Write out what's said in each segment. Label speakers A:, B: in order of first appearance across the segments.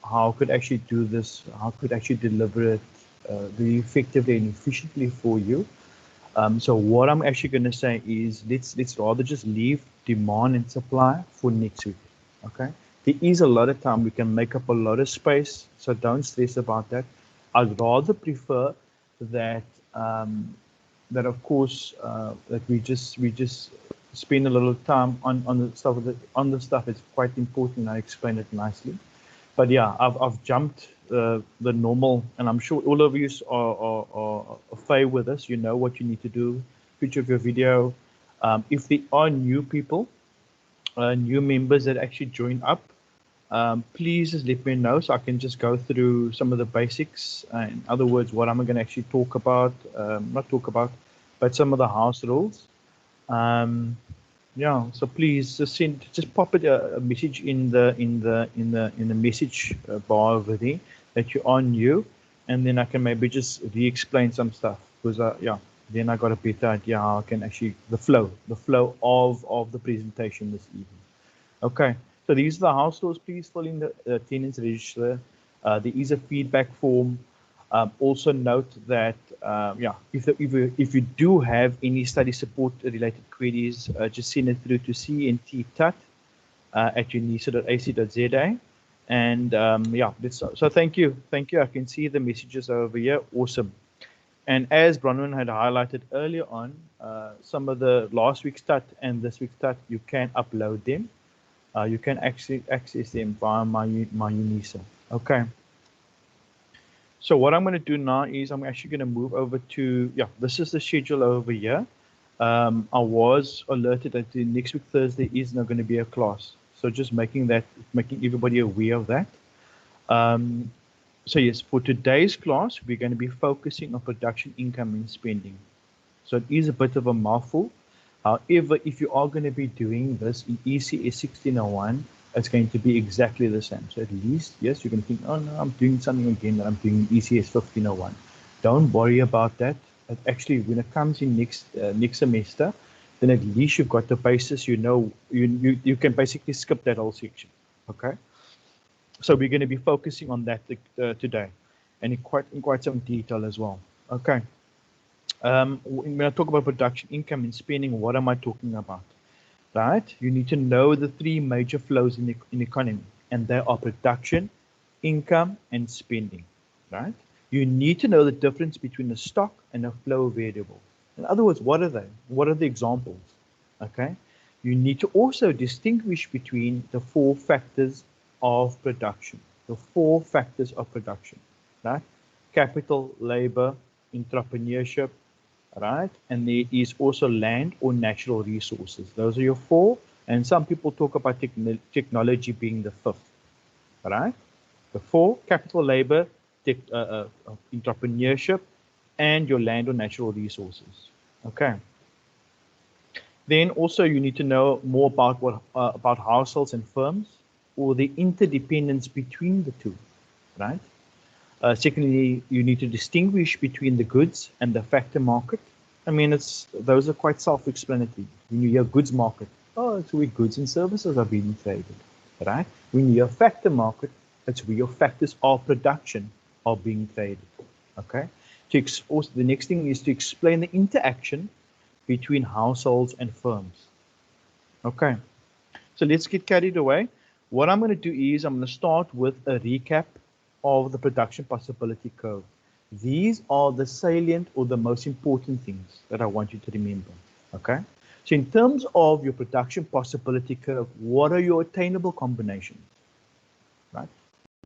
A: how I could actually do this, how I could actually deliver it very effectively and efficiently for you. So what I'm actually going to say is let's rather just leave demand and supply for next week. Okay, there is a lot of time, we can make up a lot of space, so don't stress about that. I'd rather prefer that that of course that we just spend a little time on the stuff on the stuff. It's quite important. I explained it nicely. But yeah, I've jumped the normal, and I'm sure all of you are familiar with this. You know what you need to do. Picture of your video. If there are new people, new members that actually join up, please just let me know so I can just go through some of the basics. In other words, what am I going to actually talk about? Not talk about, but some of the house rules. Um, yeah, so please just pop it a message in the message bar over there that you are new, and then I can maybe just re-explain some stuff because yeah, then I got a better idea how I can actually the flow of the presentation this evening. Okay, so these are the house rules. Please fill in the attendance register. There is a feedback form. Also note that yeah, if you do have any study support related queries, just send it through to cnttut at unisa.ac.za. And yeah, so thank you. I can see the messages over here. Awesome. And as Bronwyn had highlighted earlier on, some of the last week's stat and this week's stat, you can upload them. You can actually access them via my UNISA. Okay. So what I'm going to do now is I'm actually going to move over to, yeah, this is the schedule over here. I was alerted that the next week Thursday is not going to be a class. So just making everybody aware of that. So yes, for today's class, we're going to be focusing on production, income, and spending. So it is a bit of a mouthful. However, if you are going to be doing this in ECS 1601, it's going to be exactly the same. So at least, yes, you can think, oh no, I'm doing something again that I'm doing in ECS 1501. Don't worry about that. Actually, when it comes in next semester, then at least you've got the basis. You know, you can basically skip that whole section. Okay. So we're going to be focusing on that today, and in quite some detail as well. Okay. When I talk about production, income, and spending, what am I talking about? Right? You need to know the three major flows in the economy, and they are production, income, and spending. Right? You need to know the difference between a stock and a flow variable. In other words, what are they? What are the examples? Okay? You need to also distinguish between the four factors of production. The four factors of production. Right? Capital, labor, entrepreneurship, right? And there is also land or natural resources. Those are your four. And some people talk about technology being the fifth, right? The four: capital, labor, entrepreneurship, and your land or natural resources. Okay. Then also you need to know more about about households and firms, or the interdependence between the two, right? Secondly, you need to distinguish between the goods and the factor market. I mean, those are quite self-explanatory. When you hear goods market, oh, it's where goods and services are being traded, right? When you hear factor market, it's where your factors of production are being traded, okay? Also, the next thing is to explain the interaction between households and firms. Okay, so let's get carried away. What I'm going to do is I'm going to start with a recap of the production possibility curve. These are the salient or the most important things that I want you to remember. Okay, so in terms of your production possibility curve, what are your attainable combinations? Right?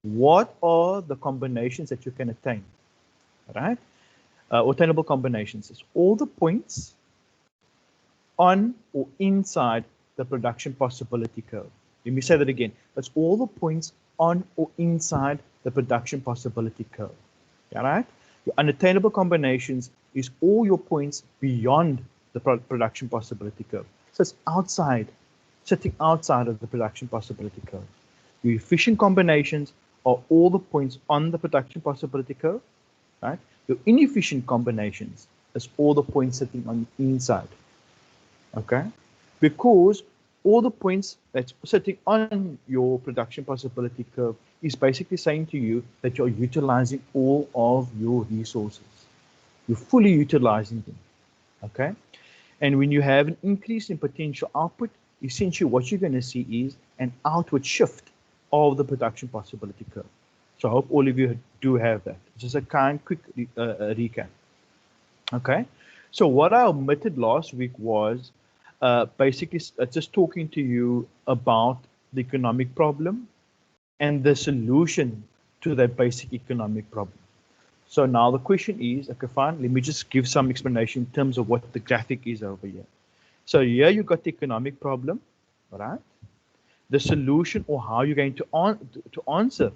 A: What are the combinations that you can attain? Right? Attainable combinations is all the points on or inside the production possibility curve. Let me say that again. That's all the points on or inside the production possibility curve. All right? Your unattainable combinations is all your points beyond the production possibility curve. So it's sitting outside of the production possibility curve. Your efficient combinations are all the points on the production possibility curve. Right? Your inefficient combinations is all the points sitting on the inside. Okay? Because all the points that's sitting on your production possibility curve is basically saying to you that you're utilizing all of your resources. You're fully utilizing them, okay? And when you have an increase in potential output, essentially what you're going to see is an outward shift of the production possibility curve. So I hope all of you do have that. Just a quick recap. Okay, so what I omitted last week was basically just talking to you about the economic problem and the solution to that basic economic problem. So now the question is, okay, fine, let me just give some explanation in terms of what the graphic is over here. So here you got the economic problem, right? The solution, or how you're going to answer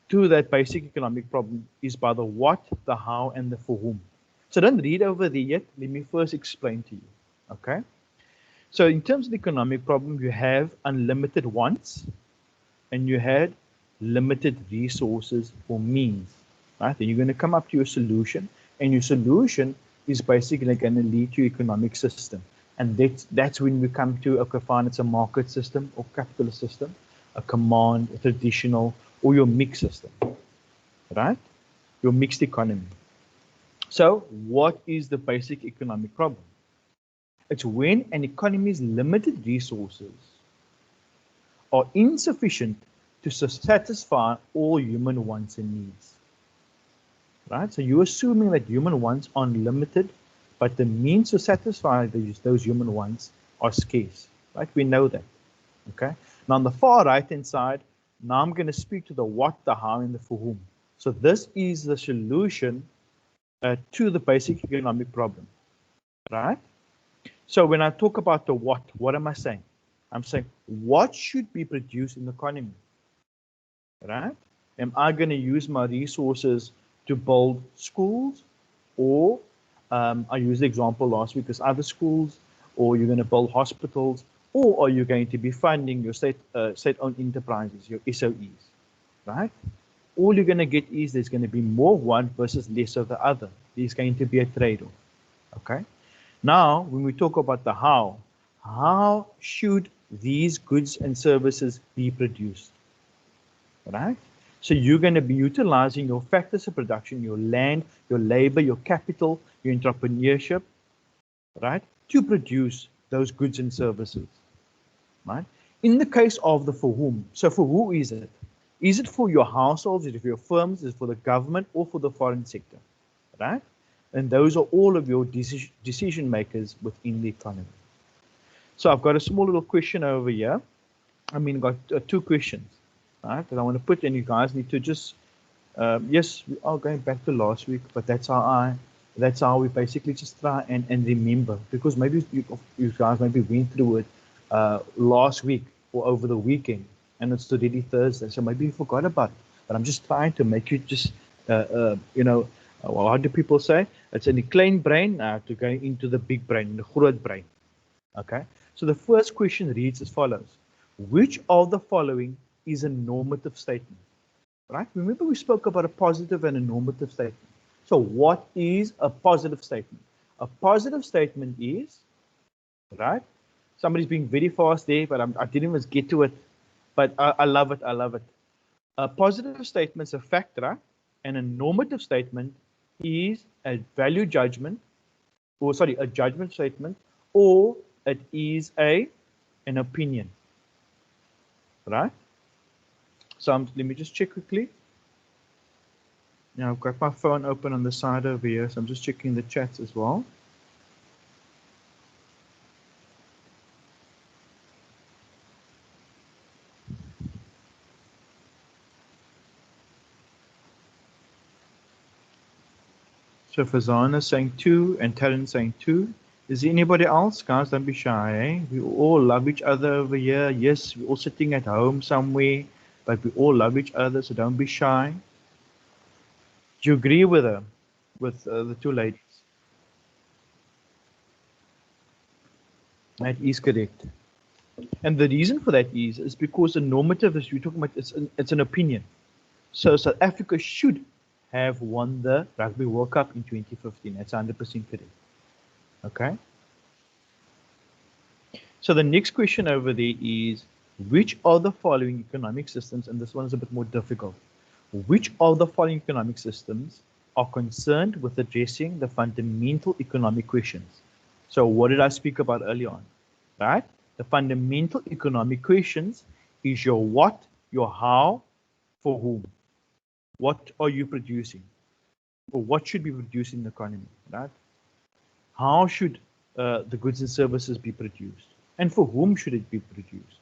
A: to that basic economic problem, is by the what, the how, and the for whom. So don't read over there yet. Let me first explain to you, okay? So in terms of the economic problem, you have unlimited wants, and you had limited resources or means, right? Then you're going to come up to your solution, and your solution is basically going to lead to economic system. And that's when we come to, okay, fine, it's a market system or capitalist system, a command, a traditional, or your mixed system, right? Your mixed economy. So what is the basic economic problem? It's when an economy's limited resources are insufficient to satisfy all human wants and needs, right? So you're assuming that human wants are unlimited, but the means to satisfy those human wants are scarce, right? We know that, okay? Now on the far right-hand side, now I'm going to speak to the what, the how, and the for whom. So this is the solution to the basic economic problem, right? So when I talk about the what am I saying? I'm saying what should be produced in the economy, right? Am I going to use my resources to build schools, or I used the example last week as other schools, or you're going to build hospitals, or are you going to be funding your state-owned enterprises, your SOEs, right? All you're going to get is there's going to be more one versus less of the other. There's going to be a trade-off, okay? Now, when we talk about the how should these goods and services be produced, right? So you're going to be utilizing your factors of production, your land, your labor, your capital, your entrepreneurship, right, to produce those goods and services, right? In the case of the for whom, so for who is it? Is it for your households, is it for your firms, is it for the government, or for the foreign sector, right? And those are all of your decision makers within the economy. So I've got a small little question over here. Got two questions, right, that I want to put, and you guys need to just, yes, we are going back to last week, but that's how we basically just try and remember, because maybe you guys maybe went through it last week or over the weekend, and it's already Thursday, so maybe you forgot about it. But I'm just trying to make you just, how do people say? It's in the klein brain to go into the big brain, the groot brain. Okay, so the first question reads as follows. Which of the following is a normative statement? Right? Remember we spoke about a positive and a normative statement. So what is a positive statement? A positive statement is, right? Somebody's being very fast there, but I didn't even get to it. But I love it. I love it. A positive statement is a fact, right? And a normative statement is a value judgment, or sorry, a judgment statement, or it is an opinion, right? So let me just check quickly. Now I've got my phone open on the side over here, so I'm just checking the chats as well. So Fazana saying 2 and Taryn saying 2. Is there anybody else? Guys, don't be shy, eh? We all love each other over here. Yes, we're all sitting at home somewhere, but we all love each other, so don't be shy. Do you agree with her, with the two ladies? That is correct. And the reason for that is because the normative, as we're talking about, it's an opinion. So South Africa should have won the Rugby World Cup in 2015. That's 100% correct. Okay. So the next question over there is, which of the following economic systems, and this one is a bit more difficult, which of the following economic systems are concerned with addressing the fundamental economic questions? So what did I speak about earlier on, right? The fundamental economic questions is your what, your how, for whom. What are you producing? Or what should be produced in the economy, right? How should the goods and services be produced? And for whom should it be produced?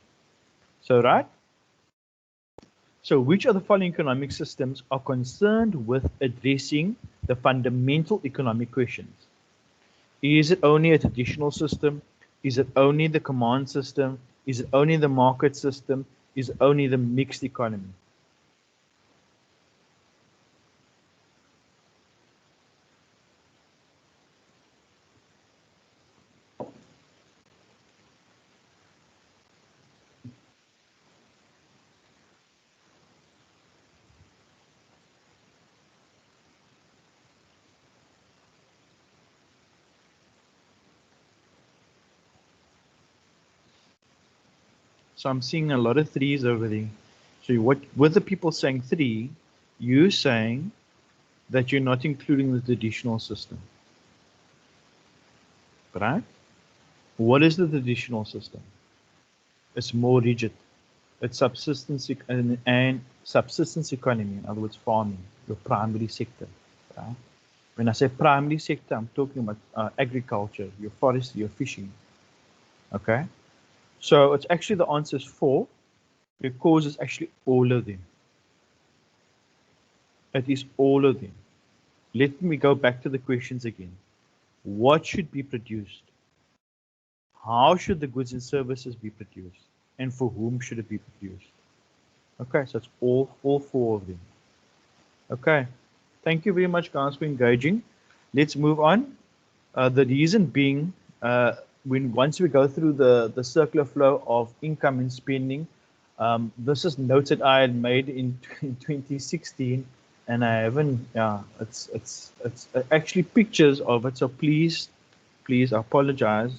A: So, right? So which of the following economic systems are concerned with addressing the fundamental economic questions? Is it only a traditional system? Is it only the command system? Is it only the market system? Is it only the mixed economy? So I'm seeing a lot of threes over there. So what with the people saying three, you saying that you're not including the traditional system, right? What is the traditional system? It's more rigid. It's subsistence and subsistence economy, in other words, farming, your primary sector, right? When I say primary sector, I'm talking about agriculture, your forestry, your fishing, okay? So it's actually the answer is 4 because it's actually all of them. It is all of them. Let me go back to the questions again. What should be produced? How should the goods and services be produced? And for whom should it be produced? Okay, so it's all 4 of them. Okay, thank you very much, guys, for engaging. Let's move on. The reason being, once we go through the circular flow of income and spending, this is notes that I had made in 2016, and I haven't. Yeah, it's actually pictures of it. So please, I apologize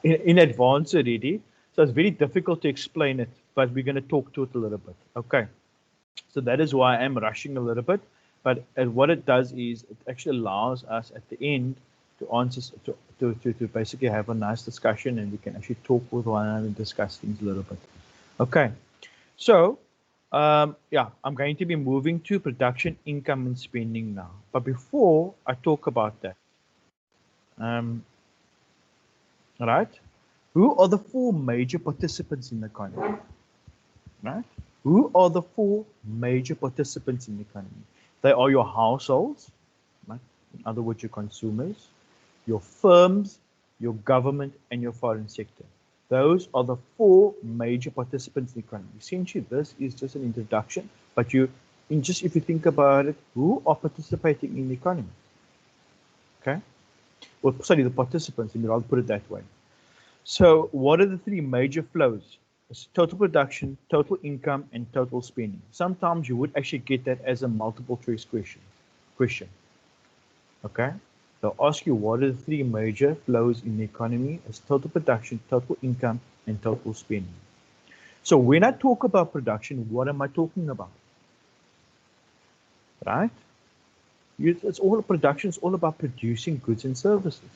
A: in advance already. So it's very difficult to explain it, but we're going to talk to it a little bit. Okay. So that is why I'm rushing a little bit. But what it does is it actually allows us at the end to answer, to basically have a nice discussion, and we can actually talk with one another and discuss things a little bit. Okay. So, yeah, I'm going to be moving to production, income, and spending now. But before I talk about that, right? Who are the 4 major participants in the economy? Right? Who are the 4 major participants in the economy? They are your households, right? In other words, your consumers, your firms, your government, and your foreign sector. Those are the 4 major participants in the economy. Essentially, this is just an introduction, but if you think about it, who are participating in the economy? Okay? Well, sorry, the participants, I'll put it that way. So what are the 3 major flows? It's total production, total income, and total spending. Sometimes you would actually get that as a multiple choice question. Okay? They'll ask you what are the 3 major flows in the economy? It's total production, total income, and total spending. So when I talk about production, what am I talking about? Right? It's all production, it's all about producing goods and services.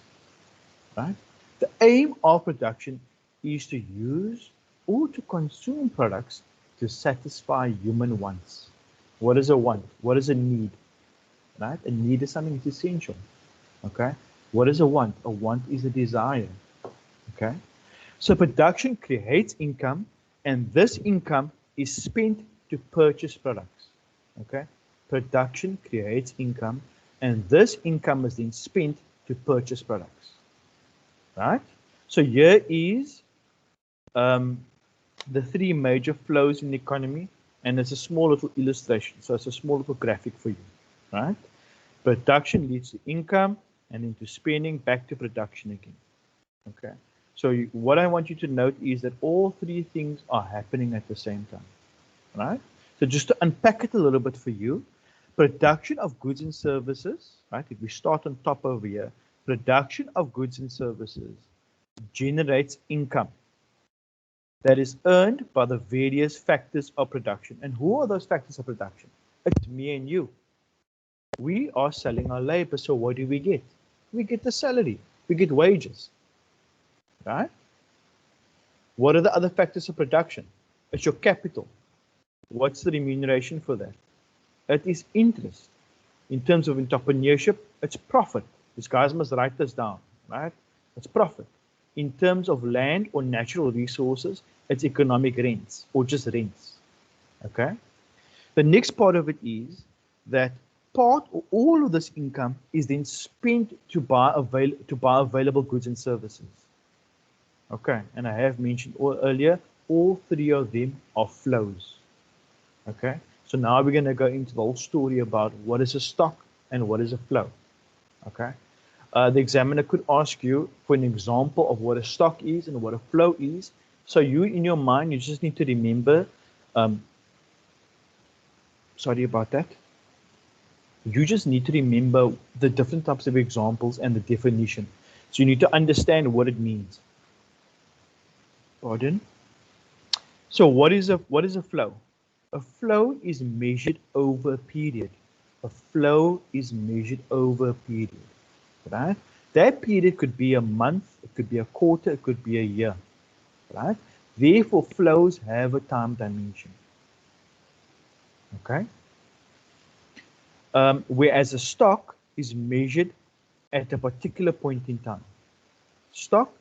A: Right? The aim of production is to use or to consume products to satisfy human wants. What is a want? What is a need? Right? A need is something that's essential. Okay? What is a want? A want is a desire. Okay? So production creates income, and this income is spent to purchase products. Okay? Production creates income, and this income is then spent to purchase products. Right? So here is the 3 major flows in the economy, and it's a small little illustration. So it's a small little graphic for you, right? Production leads to income, and into spending, back to production again. Okay. So what I want you to note is that all 3 things are happening at the same time, right? So just to unpack it a little bit for you, production of goods and services, right? If we start on top over here, production of goods and services generates income that is earned by the various factors of production. And who are those factors of production? It's me and you. We are selling our labor, so what do we get? We get the salary, we get wages, right? What are the other factors of production? It's your capital. What's the remuneration for that? It is interest. In terms of entrepreneurship, it's profit. These guys must write this down, right? It's profit. In terms of land or natural resources, it's economic rents or just rents, okay? The next part of it is that part or all of this income is then spent to buy available goods and services. Okay, and I have mentioned earlier, all three of them are flows. Okay, so now we're going to go into the whole story about what is a stock and what is a flow. Okay, the examiner could ask you for an example of what a stock is and what a flow is. So you, in your mind, you just need to remember, sorry about that. You just need to remember the different types of examples and the definition. So you need to understand what it means. Pardon? So what is a flow? A flow is measured over a period. A flow is measured over a period, right? That period could be a month, it could be a quarter, it could be a year, right? Therefore, flows have a time dimension, okay? Whereas a stock is measured at a particular point in time. Stock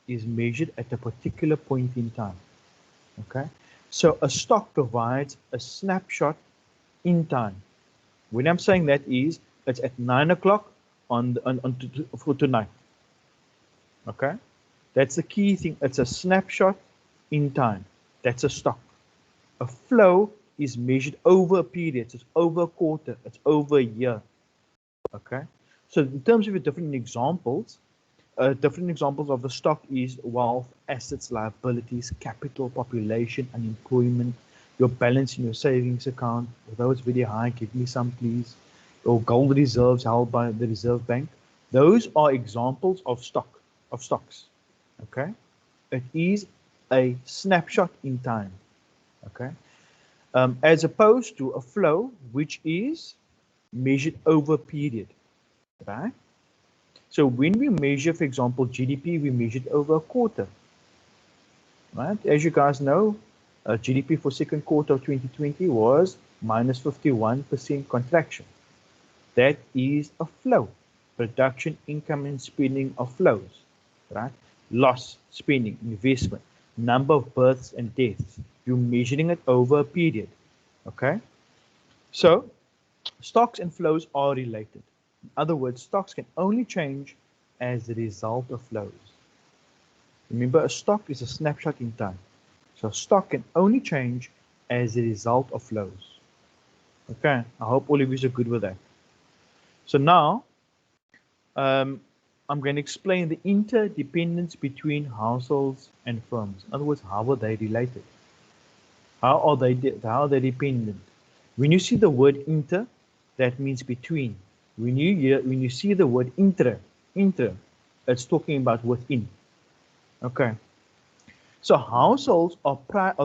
A: is measured at a particular point in time, okay? So a stock provides a snapshot in time. When I'm saying that is, it's at 9 o'clock for tonight, okay? That's the key thing. It's a snapshot in time. That's a stock. A flow is measured over a period. It's over a quarter. It's over a year, okay? So in terms of your different examples of the stock is wealth, assets, liabilities, capital, population, unemployment, your balance in your savings account. Although it's very high, give me some please. Or gold reserves held by the Reserve Bank. Those are examples of stocks. Okay? It is a snapshot in time. Okay? As opposed to a flow, which is measured over a period. Right? So when we measure, for example, GDP, we measure it over a quarter. Right? As you guys know, GDP for second quarter of 2020 was minus 51% contraction. That is a flow. Production, income, and spending are flows. Right? Loss, spending, investment, number of births and deaths. You're measuring it over a period. Okay? So, stocks and flows are related. In other words, stocks can only change as a result of flows. Remember, a stock is a snapshot in time. So stock can only change as a result of flows. Okay, I hope all of you are good with that. So now, I'm going to explain the interdependence between households and firms. In other words, how are they related? How are they dependent? When you see the word inter, that means between. When you see the word inter, it's talking about within. Okay. So households are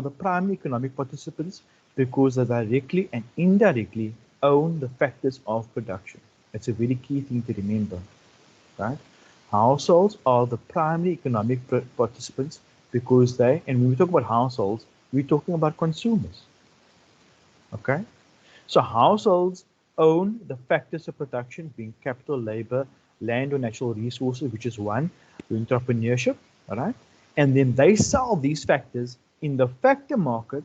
A: the primary economic participants because they directly and indirectly own the factors of production. It's a very key thing to remember, right? Households are the primary economic participants because and when we talk about households, we're talking about consumers. Okay. So households own the factors of production being capital, labor, land or natural resources, which is one, entrepreneurship, all right? And then they sell these factors in the factor market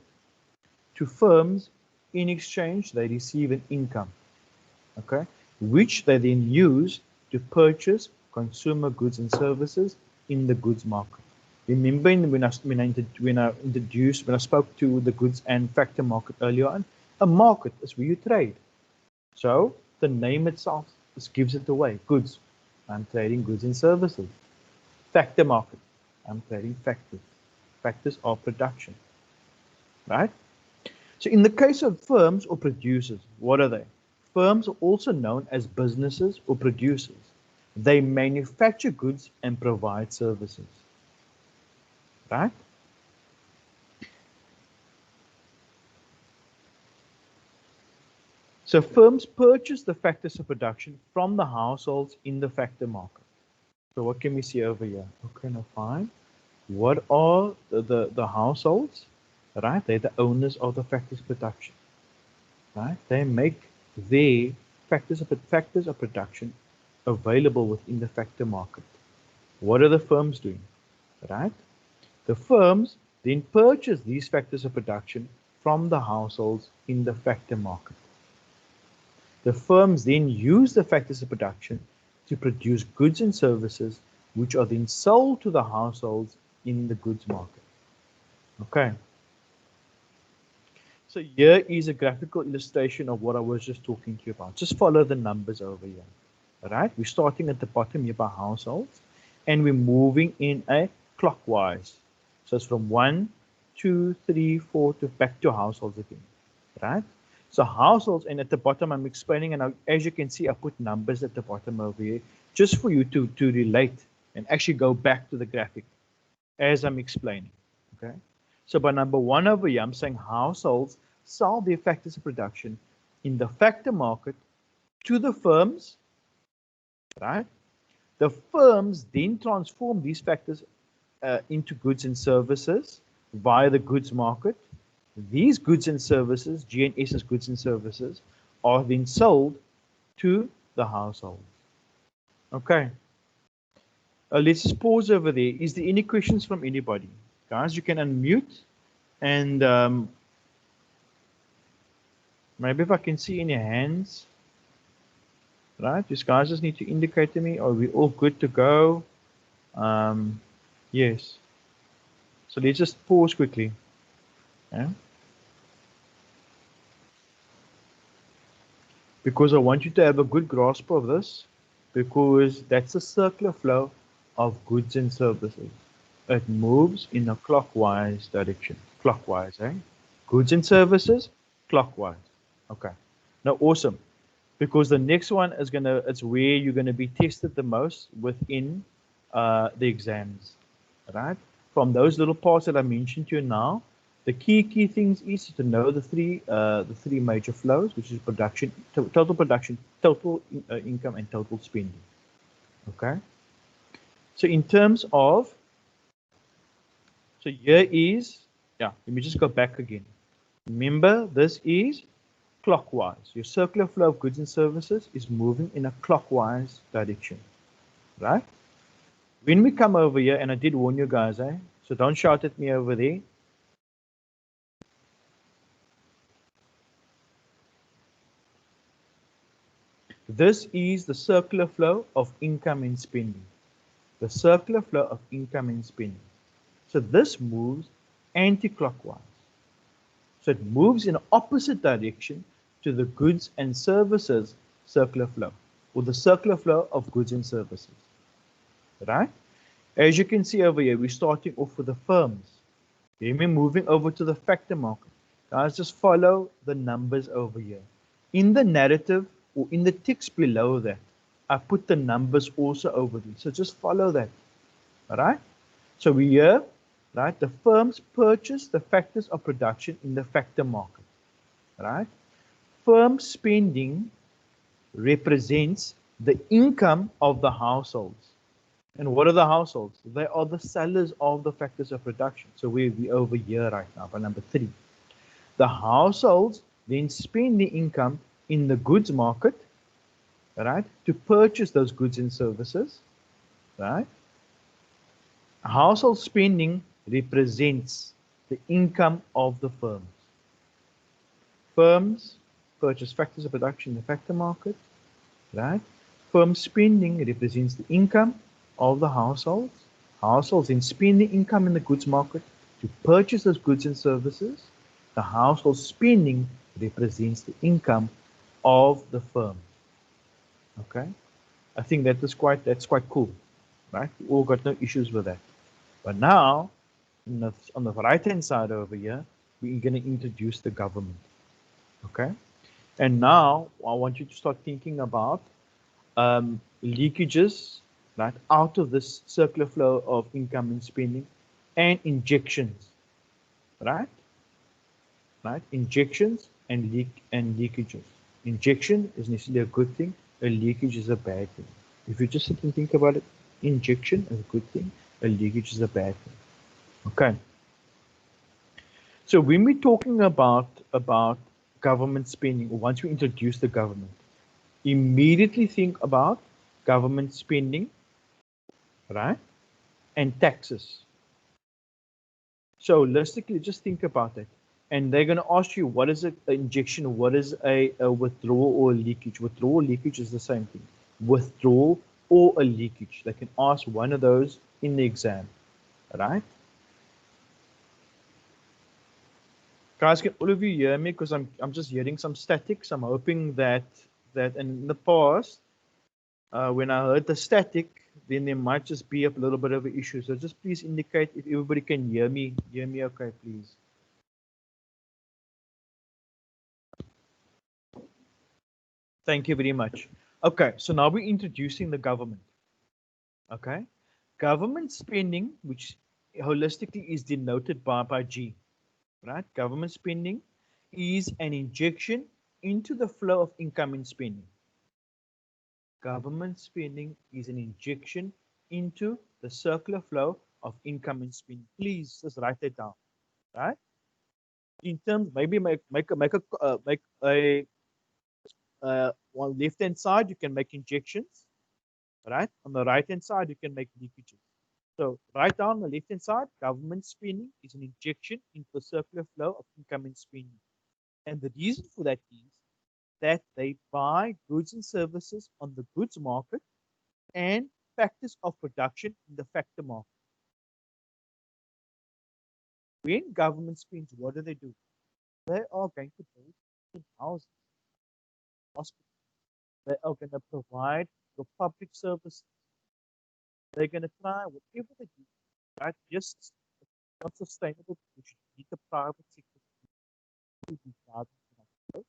A: to firms. In exchange, they receive an income, okay, which they then use to purchase consumer goods and services in the goods market. Remember when I spoke to the goods and factor market earlier on, a market is where you trade. So the name itself just gives it away. Goods, I'm trading goods and services. Factor market, I'm trading factors of production, right? So in the case of firms or producers, what are they? Firms are also known as businesses or producers. They manufacture goods and provide services. Right? So firms purchase the factors of production from the households in the factor market. So what can we see over here? Okay, now fine. What are the households? Right? They're the owners of the factors of production. Right? They make their factors of production available within the factor market. What are the firms doing? Right? The firms then purchase these factors of production from the households in the factor market. The firms then use the factors of production to produce goods and services which are then sold to the households in the goods market. Okay. So here is a graphical illustration of what I was just talking to you about. Just follow the numbers over here. All right. We're starting at the bottom here by households and we're moving in a clockwise. So it's from 1, 2, 3, 4 to back to households again. Right? So households, and at the bottom I'm explaining, and as you can see, I put numbers at the bottom over here just for you to relate and actually go back to the graphic as I'm explaining. Okay. So by number 1 over here, I'm saying households sell their factors of production in the factor market to the firms, right? The firms then transform these factors into goods and services via the goods market. These goods and services, GNS's goods and services, are then sold to the household. Okay. Let's just pause over there. Is there any questions from anybody? Guys, you can unmute and maybe if I can see any hands. Right, these guys just need to indicate to me, are we all good to go? Yes. So let's just pause quickly. Yeah. Because I want you to have a good grasp of this, because that's a circular flow of goods and services. It moves in a clockwise direction. Clockwise, eh? Goods and services, clockwise. Okay. Now, awesome. Because the next one is it's where you're gonna be tested the most within the exams, right? From those little parts that I mentioned to you now, the key things is to know the three major flows, which is production, total production, total income, and total spending. Okay. So in terms of, so here is, yeah. Let me just go back again. Remember, this is clockwise. Your circular flow of goods and services is moving in a clockwise direction, right? When we come over here, and I did warn you guys, so don't shout at me over there. This is the circular flow of income and spending. The circular flow of income and spending. So this moves anti-clockwise. So it moves in the opposite direction to the goods and services circular flow, or the circular flow of goods and services, right? As you can see over here, we're starting off with the firms. Then we're moving over to the factor market. Guys, just follow the numbers over here. In the narrative or in the text below that, I put the numbers also over there. So just follow that, all right? So we here, right, the firms purchase the factors of production in the factor market, right? Firm spending represents the income of the households. And what are the households? They are the sellers of the factors of production. So we're over here right now by number 3. The households then spend the income in the goods market, right, to purchase those goods and services, right? Household spending represents the income of the firms. Firms purchase factors of production in the factor market, right? Firm spending represents the income of the households. Households then spend the income in the goods market to purchase those goods and services. The household spending represents the income of the firm. Okay, I think that's quite cool, right? We all got no issues with that. But now, on the right-hand side over here, we're going to introduce the government. Okay, and now I want you to start thinking about leakages, right, out of this circular flow of income and spending, and injections, right? Right? Injections and leakages. Injection is necessarily a good thing. A leakage is a bad thing. If you just sit and think about it, injection is a good thing. A leakage is a bad thing. Okay. So when we're talking about government spending, or once we introduce the government, immediately think about government spending, right, and taxes. So holistically, just think about it. And they're going to ask you, what is an injection? What is a withdrawal or a leakage? Withdrawal or leakage is the same thing. Withdrawal or a leakage. They can ask one of those in the exam, right? Guys, can all of you hear me? Because I'm just hearing some statics. I'm hoping that in the past, when I heard the static, then there might just be a little bit of an issue. So just please indicate if everybody can hear me. Hear me okay, please. Thank you very much. Okay, so now we're introducing the government. Okay, government spending, which holistically is denoted by G, right? Government spending is an injection into the flow of income and spending. Government spending is an injection into the circular flow of income and spending. Please just write that down, right? In terms, maybe make a on left hand side you can make injections, right? On the right hand side you can make leakages. So write down the left hand side, government spending is an injection into the circular flow of income and spending. And the reason for that is that they buy goods and services on the goods market and factors of production in the factor market. When government spends, what do? They are going to build houses, hospitals. They are going to provide the public services. They're going to try whatever they do, right? Just not sustainable. We should need the private sector to be part of,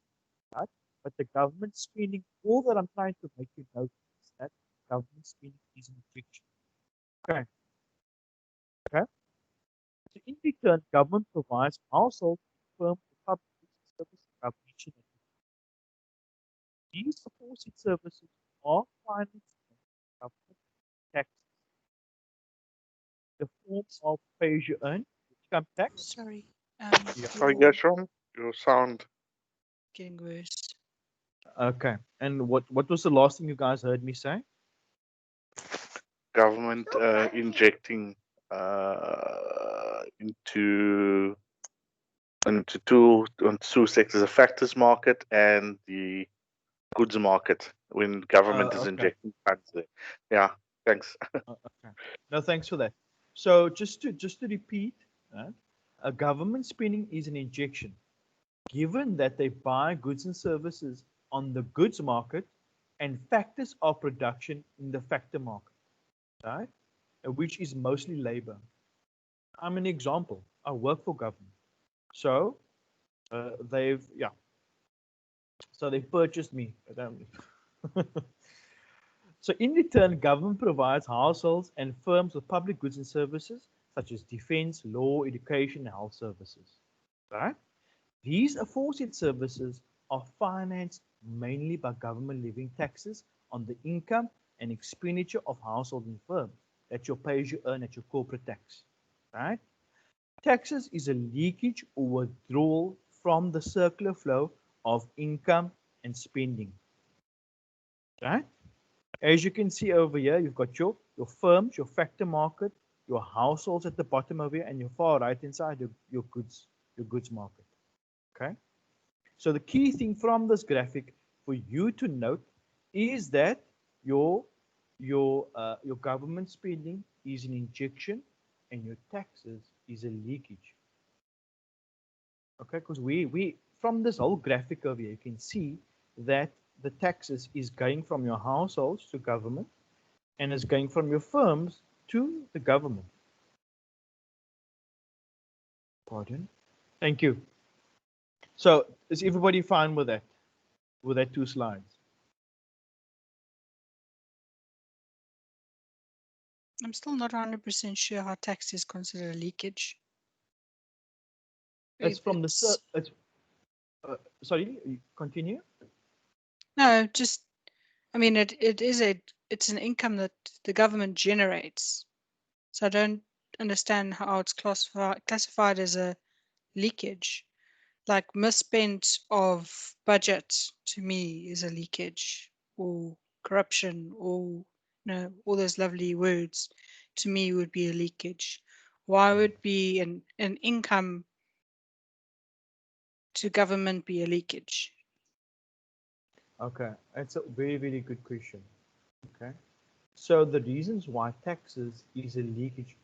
A: right? But the government spending, all that I'm trying to make you notice is that government spending is an injection. Okay. Okay. So in return, government provides household, firm, public services coverage. These supported services are financed by government taxes, the forms of pay as you earn, income tax.
B: Sorry.
A: Yeah.
C: Sorry,
B: Your
C: Gershon, your sound.
B: getting worse.
A: Okay. And what was the last thing you guys heard me say?
C: Government injecting into two sectors: the factors market and the goods market. When government is
A: Okay.
C: injecting funds there. Yeah, thanks.
A: Okay. No, thanks for that. So just to repeat, a government spending is an injection, given that they buy goods and services on the goods market and factors of production in the factor market, right? Which is mostly labor. I'm an example. I work for government, so they've purchased me. So in return, government provides households and firms with public goods and services such as defense, law, education, and health services. Right? These aforesaid services are financed mainly by government levying taxes on the income and expenditure of household and firms. That's your pay as you earn at your corporate tax. Right? Taxes is a leakage or withdrawal from the circular flow of income and spending. Right? As you can see over here, you've got your firms, your factor market, your households at the bottom over here, and your far right hand side, your goods market. Okay. So the key thing from this graphic for you to note is that your government spending is an injection and your taxes is a leakage. Okay, because we from this whole graphic over here, you can see that the taxes is going from your households to government and is going from your firms to the government. Pardon? Thank you. So is everybody fine with that? With that two slides?
B: I'm still not 100% sure how tax is considered a leakage.
A: It's
B: If
A: from the
B: it's-
A: it's sorry, continue.
B: No, just, I mean, it's an income that the government generates. So I don't understand how it's classified as a leakage. Like misspent of budget to me is a leakage, or corruption, or all those lovely words to me would be a leakage. Why would be an income to government be a leakage?
A: Okay, it's a very, very good question. Okay, so the reasons why taxes is a leakage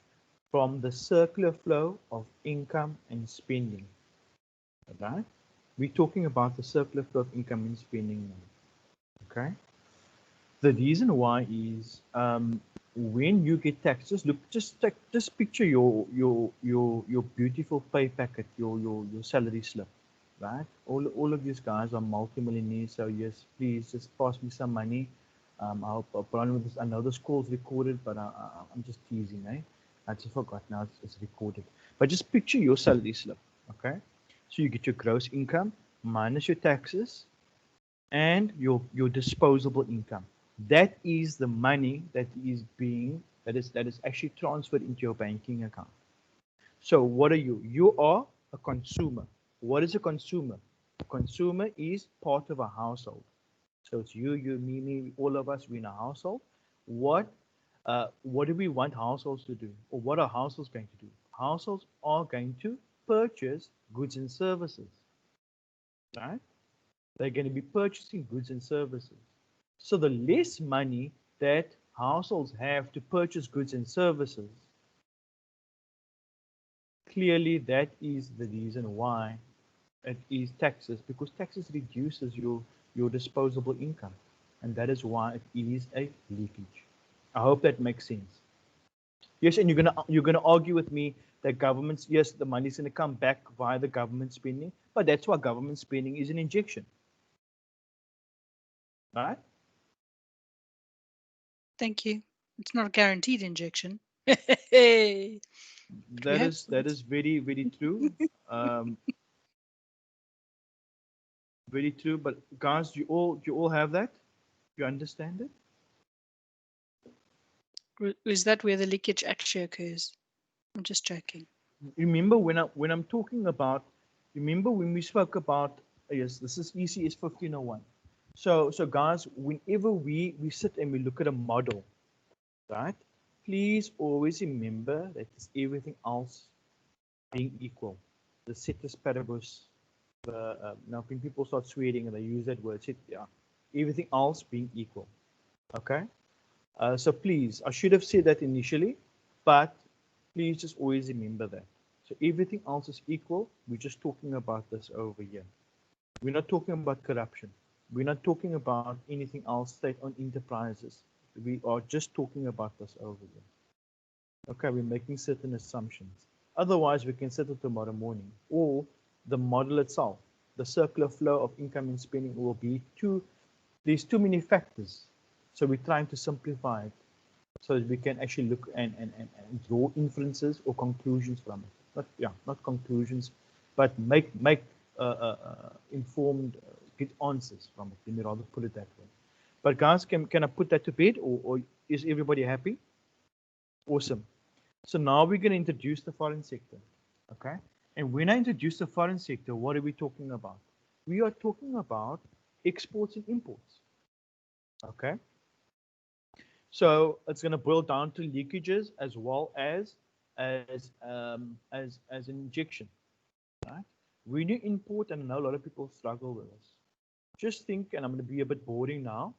A: from the circular flow of income and spending. Right? We're talking about the circular flow of income and spending now. Okay. The reason why is when you get taxed, just picture your beautiful pay packet, your salary slip, right? All of these guys are multimillionaires, so yes, please just pass me some money. I'll put on with this. I know this call's recorded, but I'm just teasing, eh? I just forgot now it's recorded. But just picture your salary slip, okay? So you get your gross income minus your taxes and your disposable income. That is the money that is actually transferred into your banking account. So what are you? You are a consumer. What is a consumer? A consumer is part of a household. So it's you, me, all of us. We're in a household. What do we want households to do, or what are households going to do? Households are going to purchase goods and services, right? They're going to be purchasing goods and services. So the less money that households have to purchase goods and services, clearly that is the reason why it is taxes, because taxes reduces your disposable income, and that is why it is a leakage. I hope that makes sense. Yes, and you're gonna argue with me that governments, yes, the money's gonna come back via the government spending, but that's why government spending is an injection, right?
B: Thank you. It's not a guaranteed injection. Hey, we have
A: That is very, very true. Um, very true. But guys, you all have that? You understand it?
B: Is that where the leakage actually occurs? I'm just joking.
A: Remember when I'm talking about, remember when we spoke about, yes, this is ECS1501. So guys, whenever we sit and we look at a model, right? Please always remember that it's everything else being equal. The ceteris paribus. Now when people start swearing and they use that word, yeah, everything else being equal. Okay. So please, I should have said that initially, but please just always remember that. So everything else is equal. We're just talking about this over here. We're not talking about corruption. We're not talking about anything else, state-owned enterprises. We are just talking about this over here. Okay, we're making certain assumptions. Otherwise, we can settle tomorrow morning. Or the model itself, the circular flow of income and spending will be there's too many factors. So we're trying to simplify it so that we can actually look and draw inferences or conclusions from it. Not conclusions, but make informed, get answers from it. Let me rather put it that way. But guys, can I put that to bed, or is everybody happy? Awesome. So now we're going to introduce the foreign sector, okay? And when I introduce the foreign sector, what are we talking about? We are talking about exports and imports, okay? So it's going to boil down to leakages as well as an injection, right? When you import, and I know a lot of people struggle with this. Just think, and I'm going to be a bit boring now,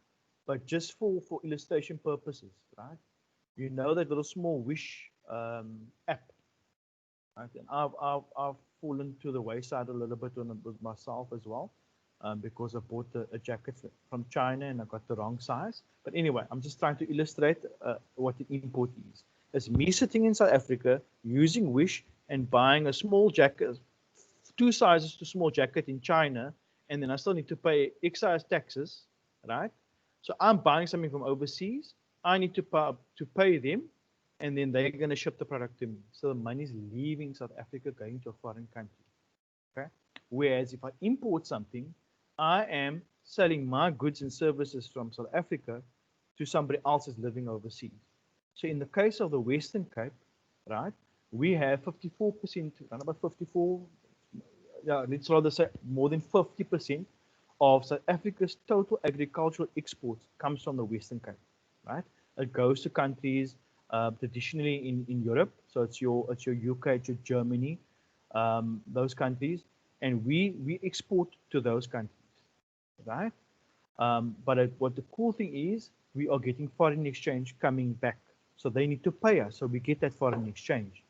A: but just for illustration purposes, right? You know that little small Wish app, right? And I've fallen to the wayside a little bit on it with myself as well, because I bought a jacket from China and I got the wrong size. But anyway, I'm just trying to illustrate what the import is. It's me sitting in South Africa using Wish and buying a small jacket, 2 sizes too small jacket in China, and then I still need to pay excise taxes, right? So I'm buying something from overseas. I need to pay them, and then they're going to ship the product to me. So the money is leaving South Africa, going to a foreign country. Okay. Whereas if I import something, I am selling my goods and services from South Africa to somebody else who's living overseas. So in the case of the Western Cape, right, we have 54%, around about 54, yeah, let's rather say more than 50% of South Africa's total agricultural exports comes from the Western Cape, right? It goes to countries traditionally in Europe, so it's your UK, it's your Germany, those countries, and we export to those countries, right? But what the cool thing is, we are getting foreign exchange coming back, so they need to pay us, so we get that foreign exchange.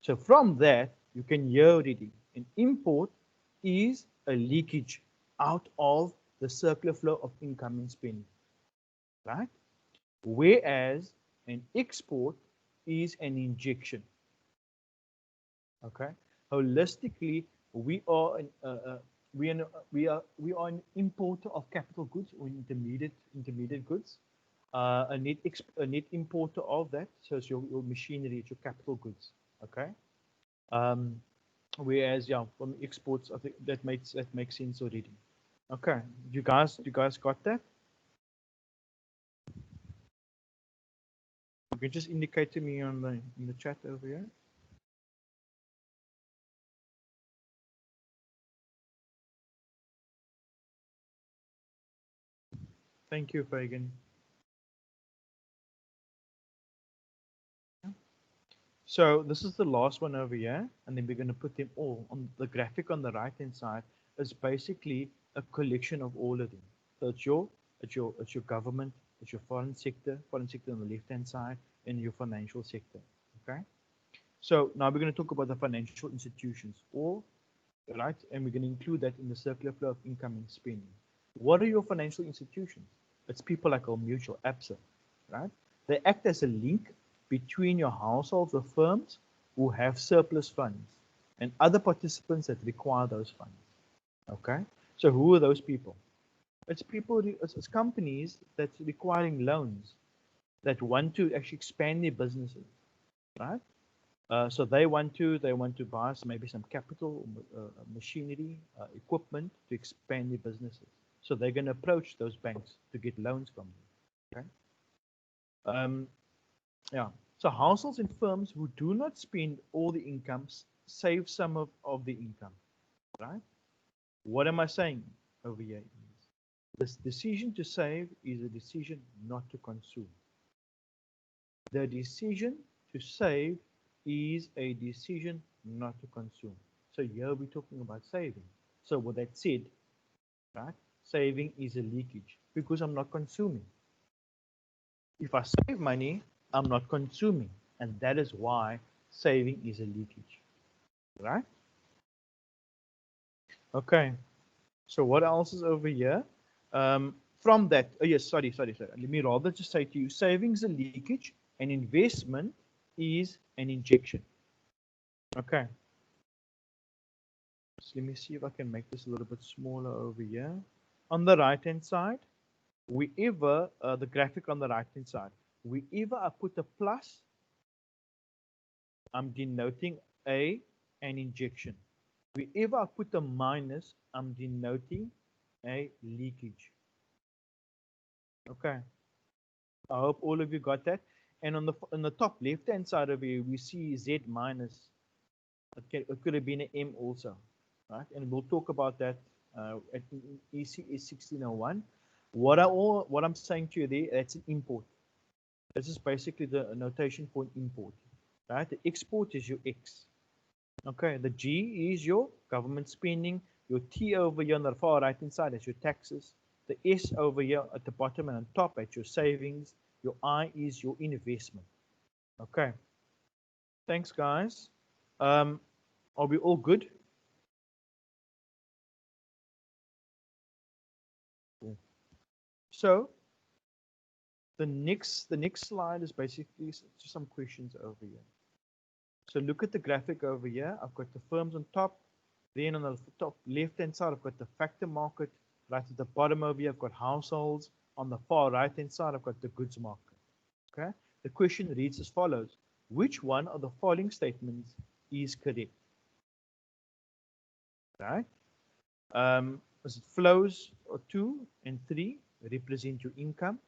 A: So from that, you can hear already, an import is a leakage out of the circular flow of income and spending, right? Whereas an export is an injection. Okay, holistically, we are an importer of capital goods or intermediate goods, a net importer of that. So it's your machinery, it's your capital goods. Okay. Whereas, yeah, from exports, I think that makes sense already. Okay, you guys got that? You can just indicate to me on in the chat over here. Thank you, Fagan. So this is the last one over here, and then we're going to put them all on the graphic on the right hand side. Is basically a collection of all of them. So it's your government, it's your foreign sector on the left hand side, and your financial sector. Okay. So now we're going to talk about the financial institutions, all right, and we're going to include that in the circular flow of income and spending. What are your financial institutions? It's people like Old Mutual, ABSA, right? They act as a link between your households or firms who have surplus funds and other participants that require those funds. Okay, so who are those people? It's people, it's companies that's requiring loans that want to actually expand their businesses, right? So they want to buy maybe some capital, machinery, equipment to expand their businesses. So they're going to approach those banks to get loans from them. Okay. Yeah. So households and firms who do not spend all the incomes save some of the income, right? What am I saying over here? This decision to save is a decision not to consume. The decision to save is a decision not to consume. So here we're talking about saving. So with that said, right, saving is a leakage because I'm not consuming. If I save money, I'm not consuming, and that is why saving is a leakage, right? Okay, so what else is over here? From that, oh yes, sorry. Let me rather just say to you, savings is a leakage, and investment is an injection. Okay. So let me see if I can make this a little bit smaller over here. On the right-hand side, the graphic on the right-hand side, wherever I put a plus, I'm denoting an injection. Wherever I put a minus, I'm denoting a leakage. Okay. I hope all of you got that. And on the top left-hand side of here, we see Z minus. It could have been an M also, right? And we'll talk about that at ECS1501. What I'm saying to you there, that's an import. This is basically the notation for an import, right? The export is your X. Okay, the G is your government spending. Your T over here on the far right hand side is your taxes. The S over here at the bottom and on top at your savings. Your I is your investment. Okay. Thanks, guys. Are we all good? Cool. So the next slide is basically just some questions over here. So look at the graphic over here. I've got the firms on top. Then on the top left-hand side, I've got the factor market. Right at the bottom over here, I've got households. On the far right-hand side, I've got the goods market. Okay. The question reads as follows. Which one of the following statements is correct? Right? Is it flows 2 and 3 represent your income?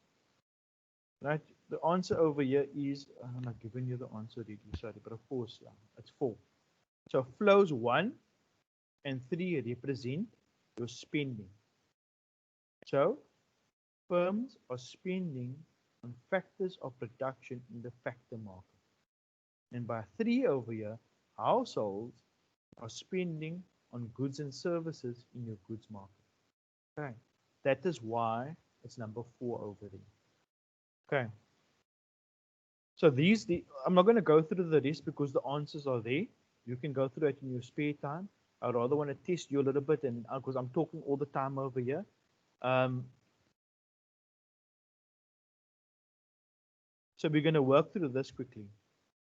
A: Right? The answer over here is, I'm not giving you the answer really, sorry, but of course, yeah, it's 4. So flows 1 and 3 represent your spending. So firms are spending on factors of production in the factor market. And by 3 over here, households are spending on goods and services in your goods market. Okay, that is why it's number 4 over there. Okay. So I'm not going to go through the rest because the answers are there. You can go through it in your spare time. I rather want to test you a little bit, and because I'm talking all the time over here. So we're going to work through this quickly.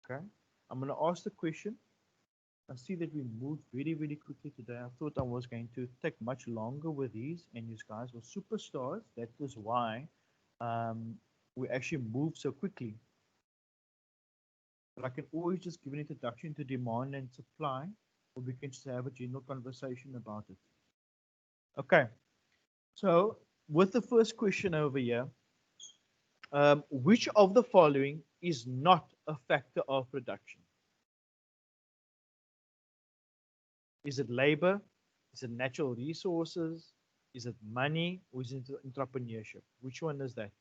A: Okay. I'm going to ask the question. I see that we moved very, very quickly today. I thought I was going to take much longer with these, and you guys were superstars. That is why we actually moved so quickly. But I can always just give an introduction to demand and supply, or we can just have a general conversation about it. Okay, so with the first question over here, which of the following is not a factor of production? Is it labor? Is it natural resources? Is it money? Or is it entrepreneurship? Which one is that?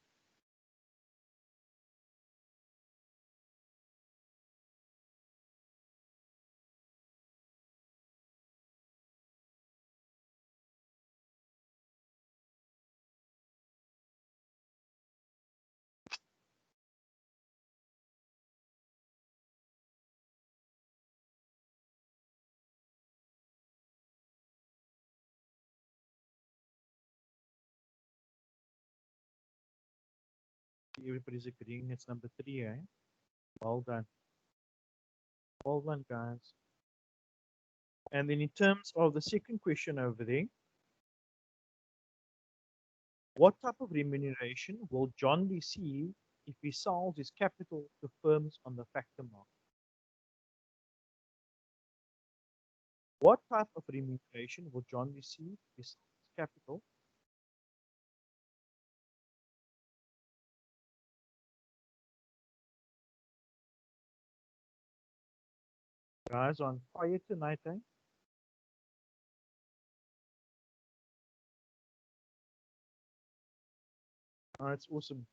A: Everybody's agreeing it's number 3, eh? Well done. Well done, guys. And then in terms of the second question over there, what type of remuneration will John receive if he sells his capital to firms on the factor market? What type of remuneration will John receive if he sells his capital? Guys, on fire tonight, eh? Oh, that's awesome.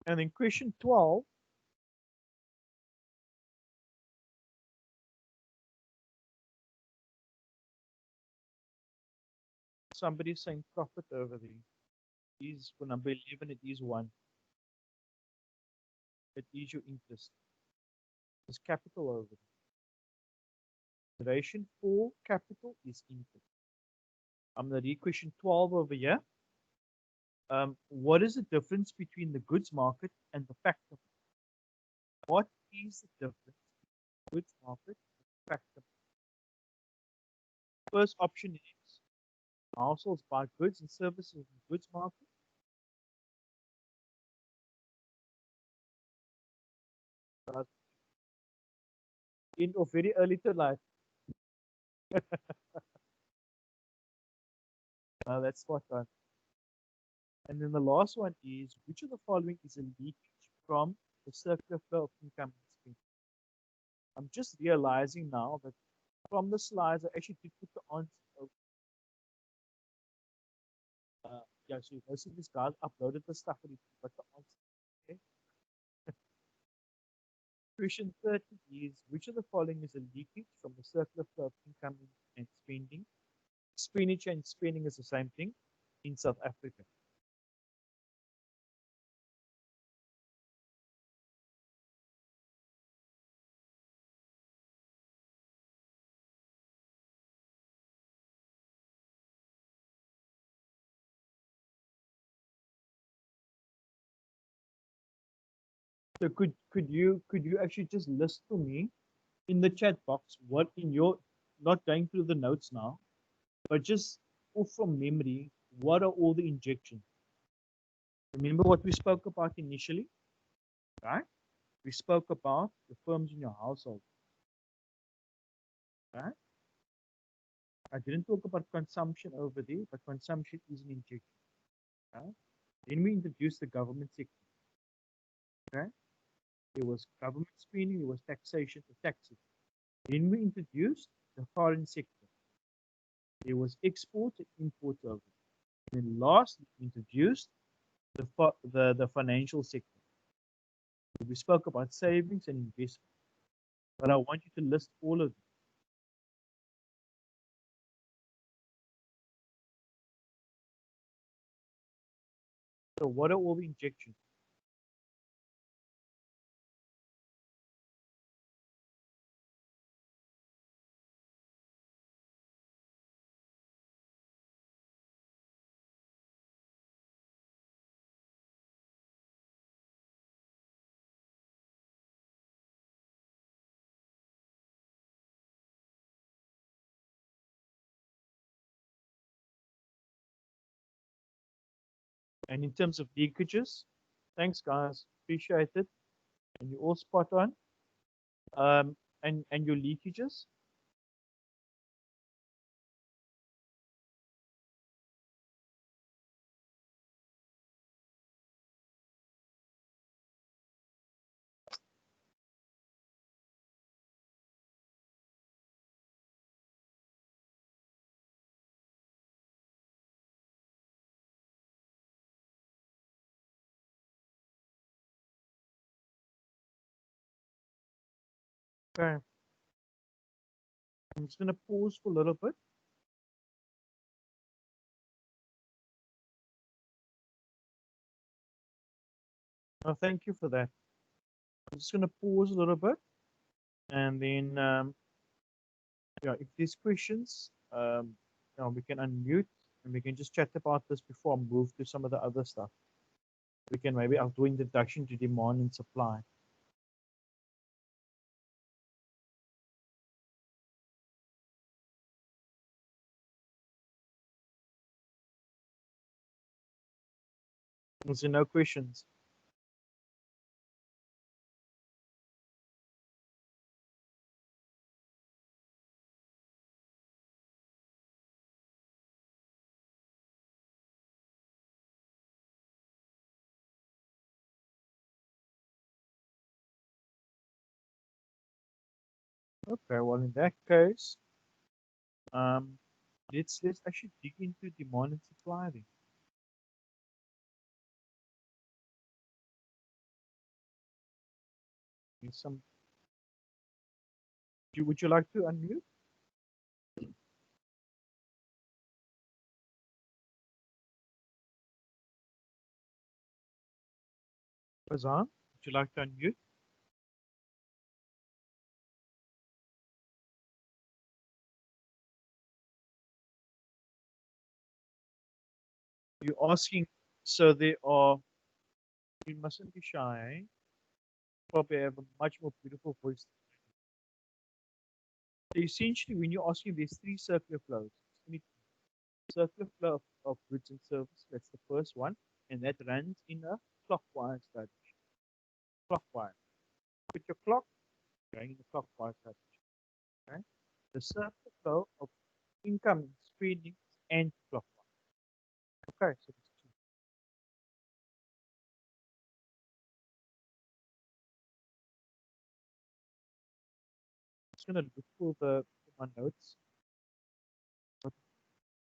A: And then question 12. Somebody's saying profit over there. Is for number 11, it is 1. It is your interest. It's capital over there. Duration for capital is interest. I'm going to read question 12 over here. What is the difference between the goods market and the factor market? What is the difference between the goods market and the factor market? First option is households buy goods and services in the goods market. In or very early to life. That's spot on. And then the last one is, which of the following is a leakage from the circular flow of income and spending? I'm just realizing now that from the slides, I actually did put the answer. Yeah, so most of these guys uploaded the stuff already, but the answer. Okay. Question 30 is, which of the following is a leakage from the circular flow of income and spending? Expenditure and spending is the same thing in South Africa. So could you actually just list for me in the chat box what in your, not going through the notes now, but just off from memory, what are all the injections? Remember what we spoke about initially, right? We spoke about the firms in your household, right? I didn't talk about consumption over there, but consumption is an injection, right? Then we introduced the government sector, okay? There was government spending, there was taxation, the taxes. Then we introduced the foreign sector. There was export and import over there. And then last, we introduced the financial sector. We spoke about savings and investment, but I want you to list all of them. So what are all the injections? And in terms of leakages, thanks guys, appreciate it. And you're all spot on. And your leakages, okay. I'm just gonna pause for a little bit. Oh, thank you for that. I'm just gonna pause a little bit, and then yeah, if there's questions, we can unmute and we can just chat about this before I move to some of the other stuff. We can maybe I'll do introduction to demand and supply. Is there no questions? Okay, well in that case, um, let's actually dig into demand and supply then. There's some. Would you like to unmute? Fazan, would you like to unmute? You're asking, so they are, you mustn't be shy. Probably have a much more beautiful voice. So essentially, when you're asking, there's three circular flows. Circular flow of goods and service, that's the first one, and that runs in a clockwise direction. Clockwise. Put your clock going in the clockwise direction. Okay? The circular flow of income, spending, and clockwise. Okay, so it's two. I'm just gonna look for my notes.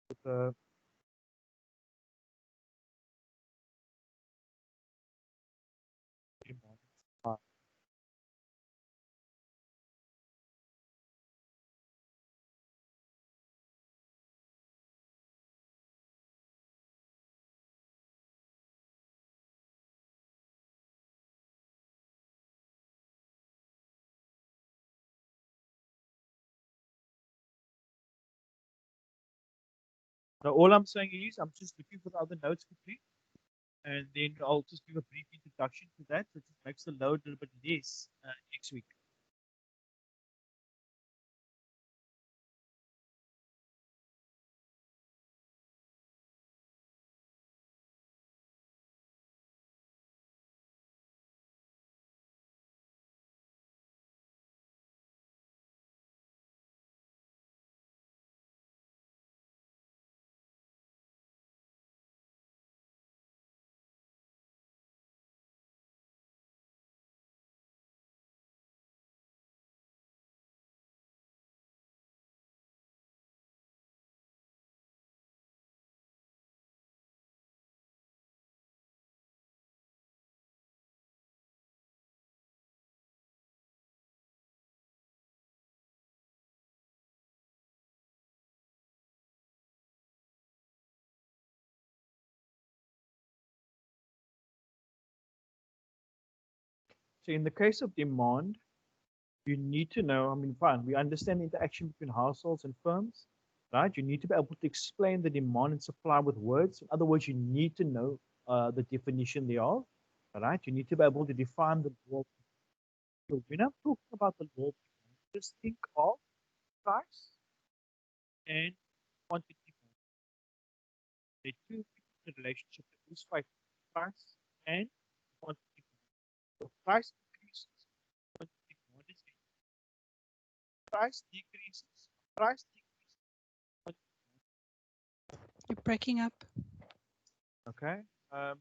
A: With the Now, all I'm saying is I'm just looking for the other notes quickly, and then I'll just give a brief introduction to that. So it just makes the load a little bit less next week. So in the case of demand, you need to know, I mean, fine, we understand the interaction between households and firms, right? You need to be able to explain the demand and supply with words. In other words, you need to know the definition thereof, all right? You need to be able to define the law. So when I'm talking about the law, just think of price and quantity. The two the relationship that is by price and quantity. So price increases, quantity commodity. Price decreases, price decreases.
B: You're breaking up.
A: Okay. Where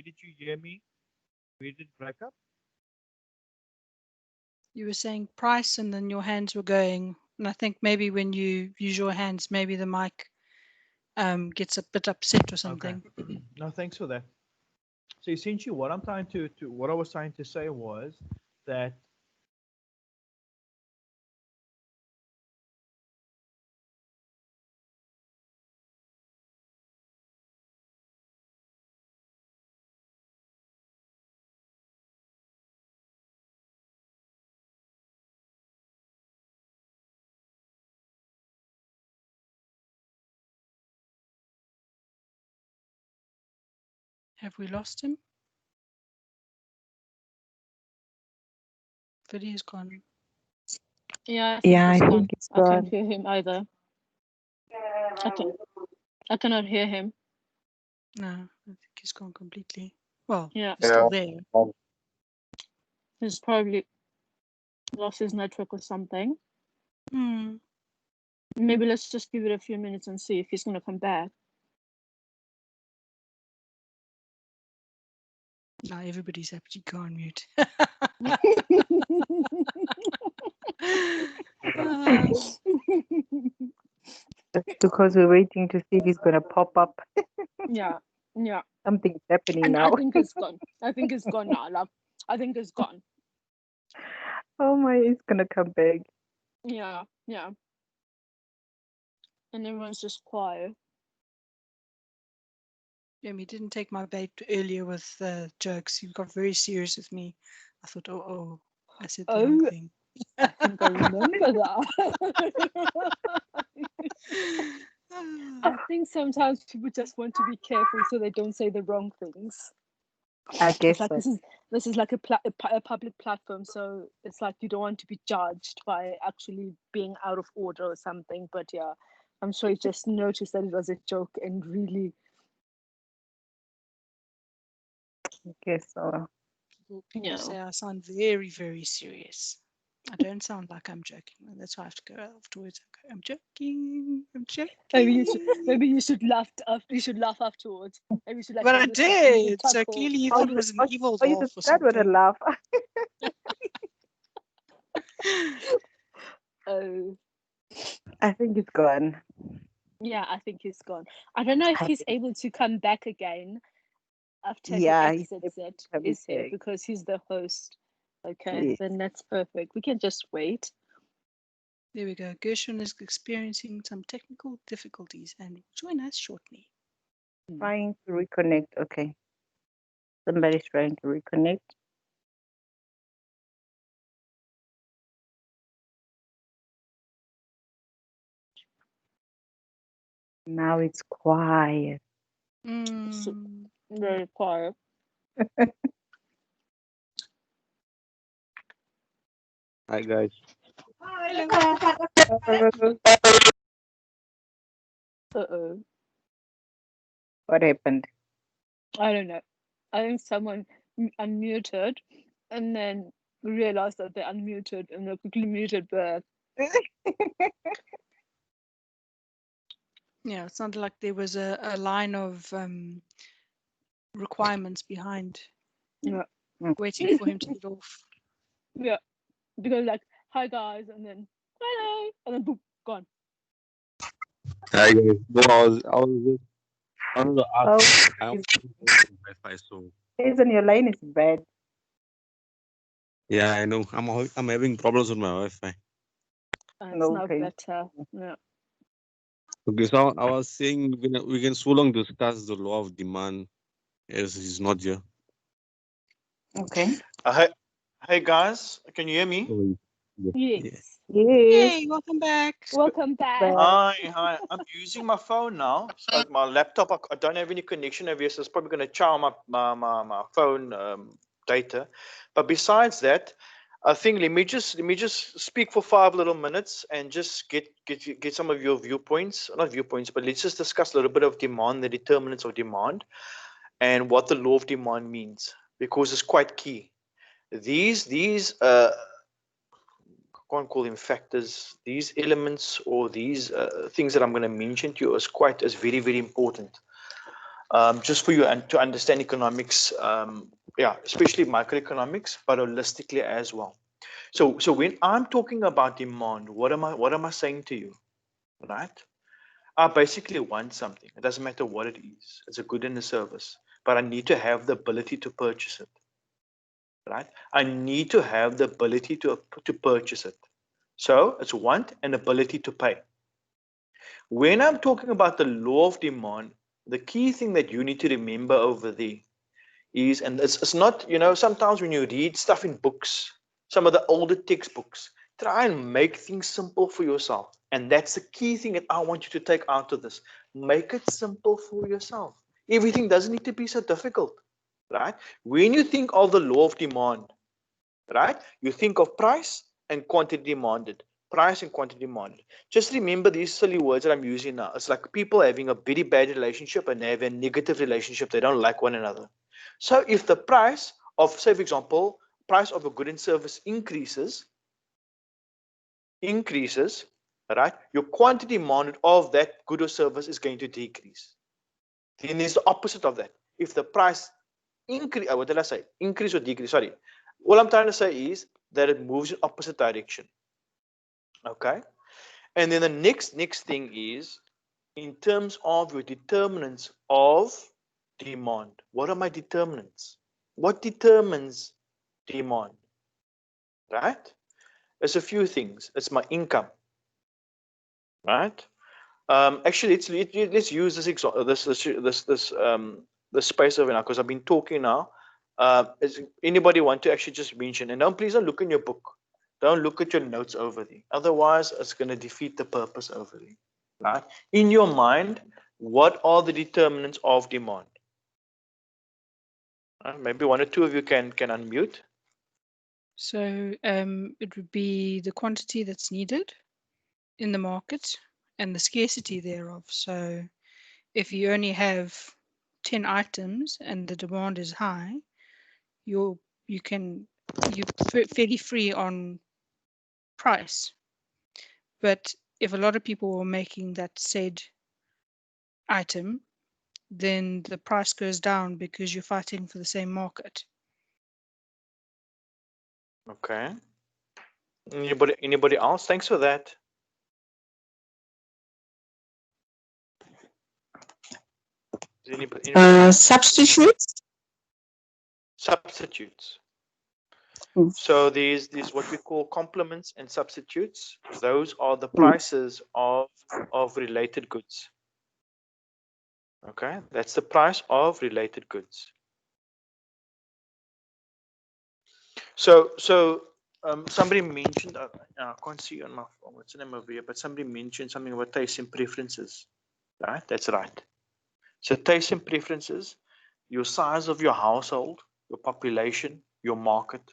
A: did you hear me? Where did it break up?
B: You were saying price and then your hands were going. And I think maybe when you use your hands, maybe the mic gets a bit upset or something.
A: Okay. No, thanks for that. So essentially what I'm trying what I was trying to say was that
B: Have we lost him? Video's gone.
D: Yeah,
E: Yeah, I
D: he's gone.
E: think it's
D: I can't
E: gone.
D: hear him either. I cannot hear him.
B: No, I think he's gone completely. Well,
D: Yeah,
B: he's still there.
D: he's probably lost his network or something.
B: Hmm.
D: Maybe let's just give it a few minutes and see if he's gonna come back.
B: Now everybody's happy to go on mute.
E: That's because we're waiting to see if he's gonna pop up.
D: Yeah, yeah.
E: Something's happening
D: And
E: now.
D: I think it's gone. I think it's gone now, love. I think it's gone.
E: Oh my, it's gonna come back.
D: Yeah, yeah. And everyone's just quiet.
B: He didn't take my bait earlier with jokes. He got very serious with me. I thought, oh, I said the wrong thing.
D: I think I remember that. I think sometimes people just want to be careful so they don't say the wrong things.
E: I guess
D: It's like
E: so.
D: this is like a public platform, so it's like you don't want to be judged by actually being out of order or something. But yeah, I'm sure he just noticed that it was a joke and really.
E: I guess so.
B: People
D: Yeah.
B: say I sound very, very serious. I don't sound like I'm joking. And that's why I have to go afterwards. I'm joking. I'm joking.
D: Maybe you should laugh. You should laugh afterwards. Maybe you should like.
B: But
D: have
B: I
D: a secret
B: did. So
D: chuckle.
B: clearly he thought it was an evil
E: Oh, you
B: laugh or
E: start with a
B: something.
E: laugh.
D: Oh.
E: I think it's gone.
D: Yeah, I think he's gone. I don't know if he's able to come back again after he
E: Yeah, he's
D: exits
E: able
D: it.
E: to come
D: Is he?
E: back.
D: Because he's the host. Okay,
E: Yes.
D: then that's perfect. We can just wait.
B: There we go. Gershon is experiencing some technical difficulties and will join us shortly.
E: Trying to reconnect. Okay. Somebody's trying to reconnect. Now it's quiet.
D: Very quiet.
F: Hi guys.
D: Uh-oh.
E: What happened?
D: I don't know. I think someone unmuted and then realized that they unmuted and they quickly muted back.
B: Yeah, it sounded like there was a line of requirements behind,
D: Yeah.
B: waiting for him to get off.
D: Yeah. Because like, hi guys, and then hello, and then boom, gone.
F: Hi guys. No, I was just I wanted to ask.
E: Oh,
F: I am using Wi-Fi, so
E: Jason, your line is bad.
F: yeah, I know. I'm having problems with my Wi-Fi.
D: It's now
E: Okay.
D: better. Yeah.
F: Okay, so I was saying we can so long discuss the law of demand as he's not here.
E: Okay.
G: Hey guys, can you hear me?
F: Oh, yeah.
D: Yes.
E: Yes.
B: Yay, welcome back.
D: Welcome back.
E: But
G: Hi. I'm using my phone now. So my laptop, I don't have any connection over here, so it's probably going to chow my phone data. But besides that, I think let me just speak for 5 little minutes and just get some of your viewpoints, not viewpoints, but let's just discuss a little bit of demand, the determinants of demand, and what the law of demand means, because it's quite key. These can't call them factors. These elements or these things that I'm going to mention to you is very, very important. Just for you and to understand economics, especially microeconomics, but holistically as well. So when I'm talking about demand, what am I saying to you, right? I basically want something. It doesn't matter what it is. It's a good and a service, but I need to have the ability to purchase it, right? I need to have the ability to purchase it. So it's want and ability to pay. When I'm talking about the law of demand, the key thing that you need to remember over there is, and it's not, sometimes when you read stuff in books, some of the older textbooks, try and make things simple for yourself. And that's the key thing that I want you to take out of this. Make it simple for yourself. Everything doesn't need to be so difficult, right? When you think of the law of demand, right, you think of price and quantity demanded. Price and quantity demanded. Just remember these silly words that I'm using now. It's like people having a very bad relationship and they have a negative relationship. They don't like one another. So if the price of, say for example, price of a good and service increases, right, your quantity demanded of that good or service is going to decrease. Then there's the opposite of that. If the price increase, what did I say? Increase or decrease? Sorry. What I'm trying to say is that it moves in opposite direction. Okay. And then the next thing is in terms of your determinants of demand. What are my determinants? What determines demand? Right? There's a few things. It's my income. Right? Actually, let's use this example. This space over now, because I've been talking now. Is anybody want to actually just mention? And please don't look in your book. Don't look at your notes over there. Otherwise, it's going to defeat the purpose over there. Right? In your mind, what are the determinants of demand? Maybe one or two of you can unmute.
B: So it would be the quantity that's needed in the market and the scarcity thereof. So if you only have 10 items and the demand is high, you're fairly free on price. But if a lot of people were making that said item, then the price goes down because you're fighting for the same market.
G: Okay. Anybody else? Thanks for that. Anybody
H: Substitutes.
G: Substitutes.
H: Mm.
G: So these what we call complements and substitutes. Those are the prices of related goods. Okay, that's the price of related goods. So somebody mentioned, I can't see on my phone, what's the name over here, but somebody mentioned something about taste and preferences. Right, that's right. So taste and preferences, your size of your household, your population, your market.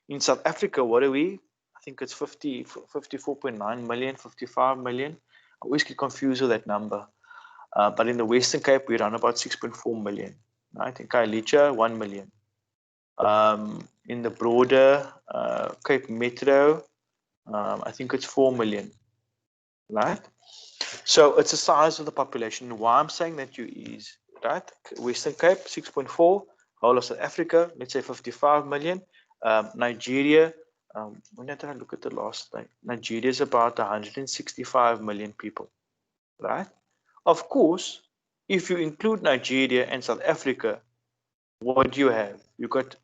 G: In South Africa, what are we? I think it's 54.9 million, 55 million. I always get confused with that number. But in the Western Cape, we run about 6.4 million. Right? In Khayelitsha, 1 million. In the broader Cape Metro, I think it's 4 million. Right? So it's the size of the population. Why I'm saying that is, right? Western Cape, 6.4. Whole of South Africa, let's say 55 million. Nigeria, when did I look at the last thing? Nigeria is about 165 million people, right? Of course, if you include Nigeria and South Africa, what do you have? You got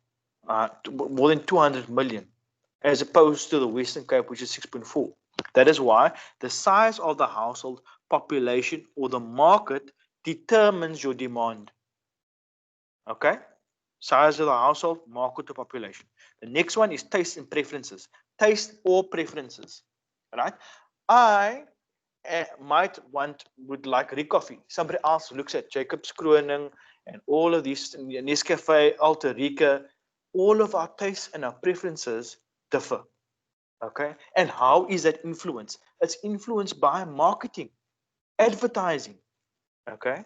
G: more than 200 million, as opposed to the Western Cape, which is 6.4. That is why the size of the household, population, or the market determines your demand. Okay? Size of the household, market to population. The next one is taste and preferences. Taste or preferences, right? I would like Ricoffee. Somebody else looks at Jacob's Kroning and all of these, Nescafe, Alta Rica. All of our tastes and our preferences differ. Okay, and how is that influenced? It's influenced by marketing, advertising. Okay,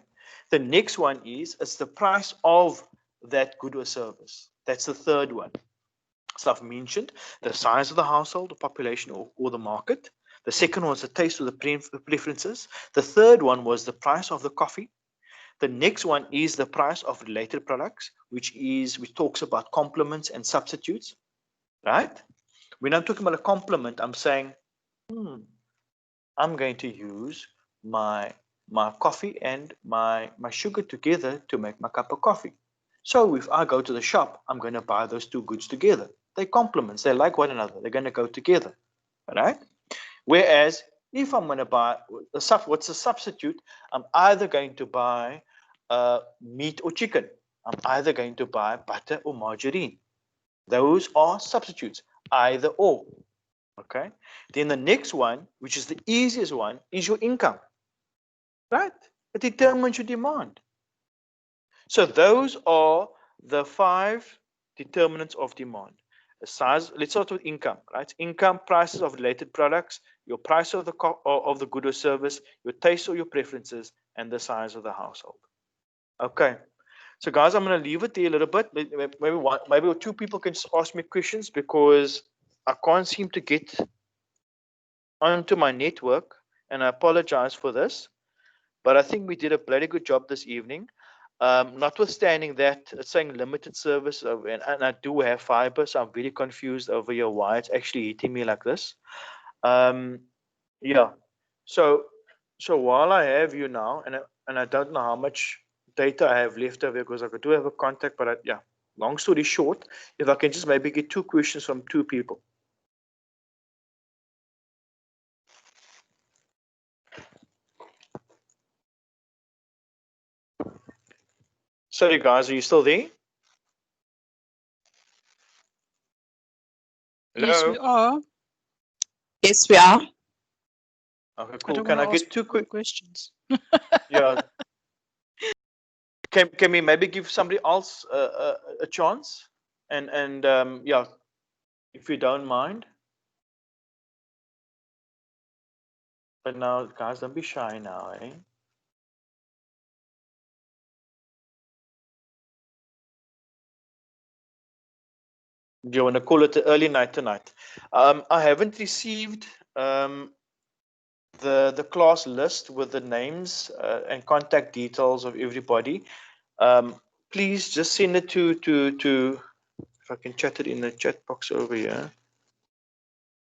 G: the next one is it's the price of that good or service. That's the third one. So I've mentioned the size of the household, the population, or the market. The second was the taste or the preferences. The third one was the price of the coffee. The next one is the price of related products, which talks about complements and substitutes, right? When I'm talking about a complement, I'm saying, I'm going to use my coffee and my sugar together to make my cup of coffee. So if I go to the shop, I'm going to buy those two goods together. They're complements. They like one another. They're going to go together, right? Whereas if I'm going to buy what's a substitute, I'm either going to buy meat or chicken. I'm either going to buy butter or margarine. Those are substitutes, either or. Okay. Then the next one, which is the easiest one, is your income. Right? It determines your demand. So those are the 5 determinants of demand. The size. Let's start with income. Right? Income, prices of related products, your price of the good or service, your taste or your preferences, and the size of the household. Okay. So guys, I'm going to leave it there a little bit. Maybe 2 people can just ask me questions because I can't seem to get onto my network, and I apologize for this, but I think we did a bloody good job this evening. Notwithstanding that, it's saying limited service, and I do have fiber, so I'm very confused over here why it's actually hitting me like this. Yeah. So while I have you now, and I don't know how much data I have left over because I do have a contact, but yeah. Long story short, if I can just maybe get 2 questions from 2 people. Sorry, guys, are you still there? Hello?
B: Yes, we are.
H: Yes, we are.
G: Okay,
B: I
G: cool.
B: don't
G: Can I
B: want to ask
G: get 2 quick
B: questions.
G: Yeah. Can we maybe give somebody else a chance? And yeah, if you don't mind. But now, guys, don't be shy now, eh? Do you want to call it the early night tonight? I haven't received the class list with the names and contact details of everybody. Please just send it to if I can chat it in the chat box over here.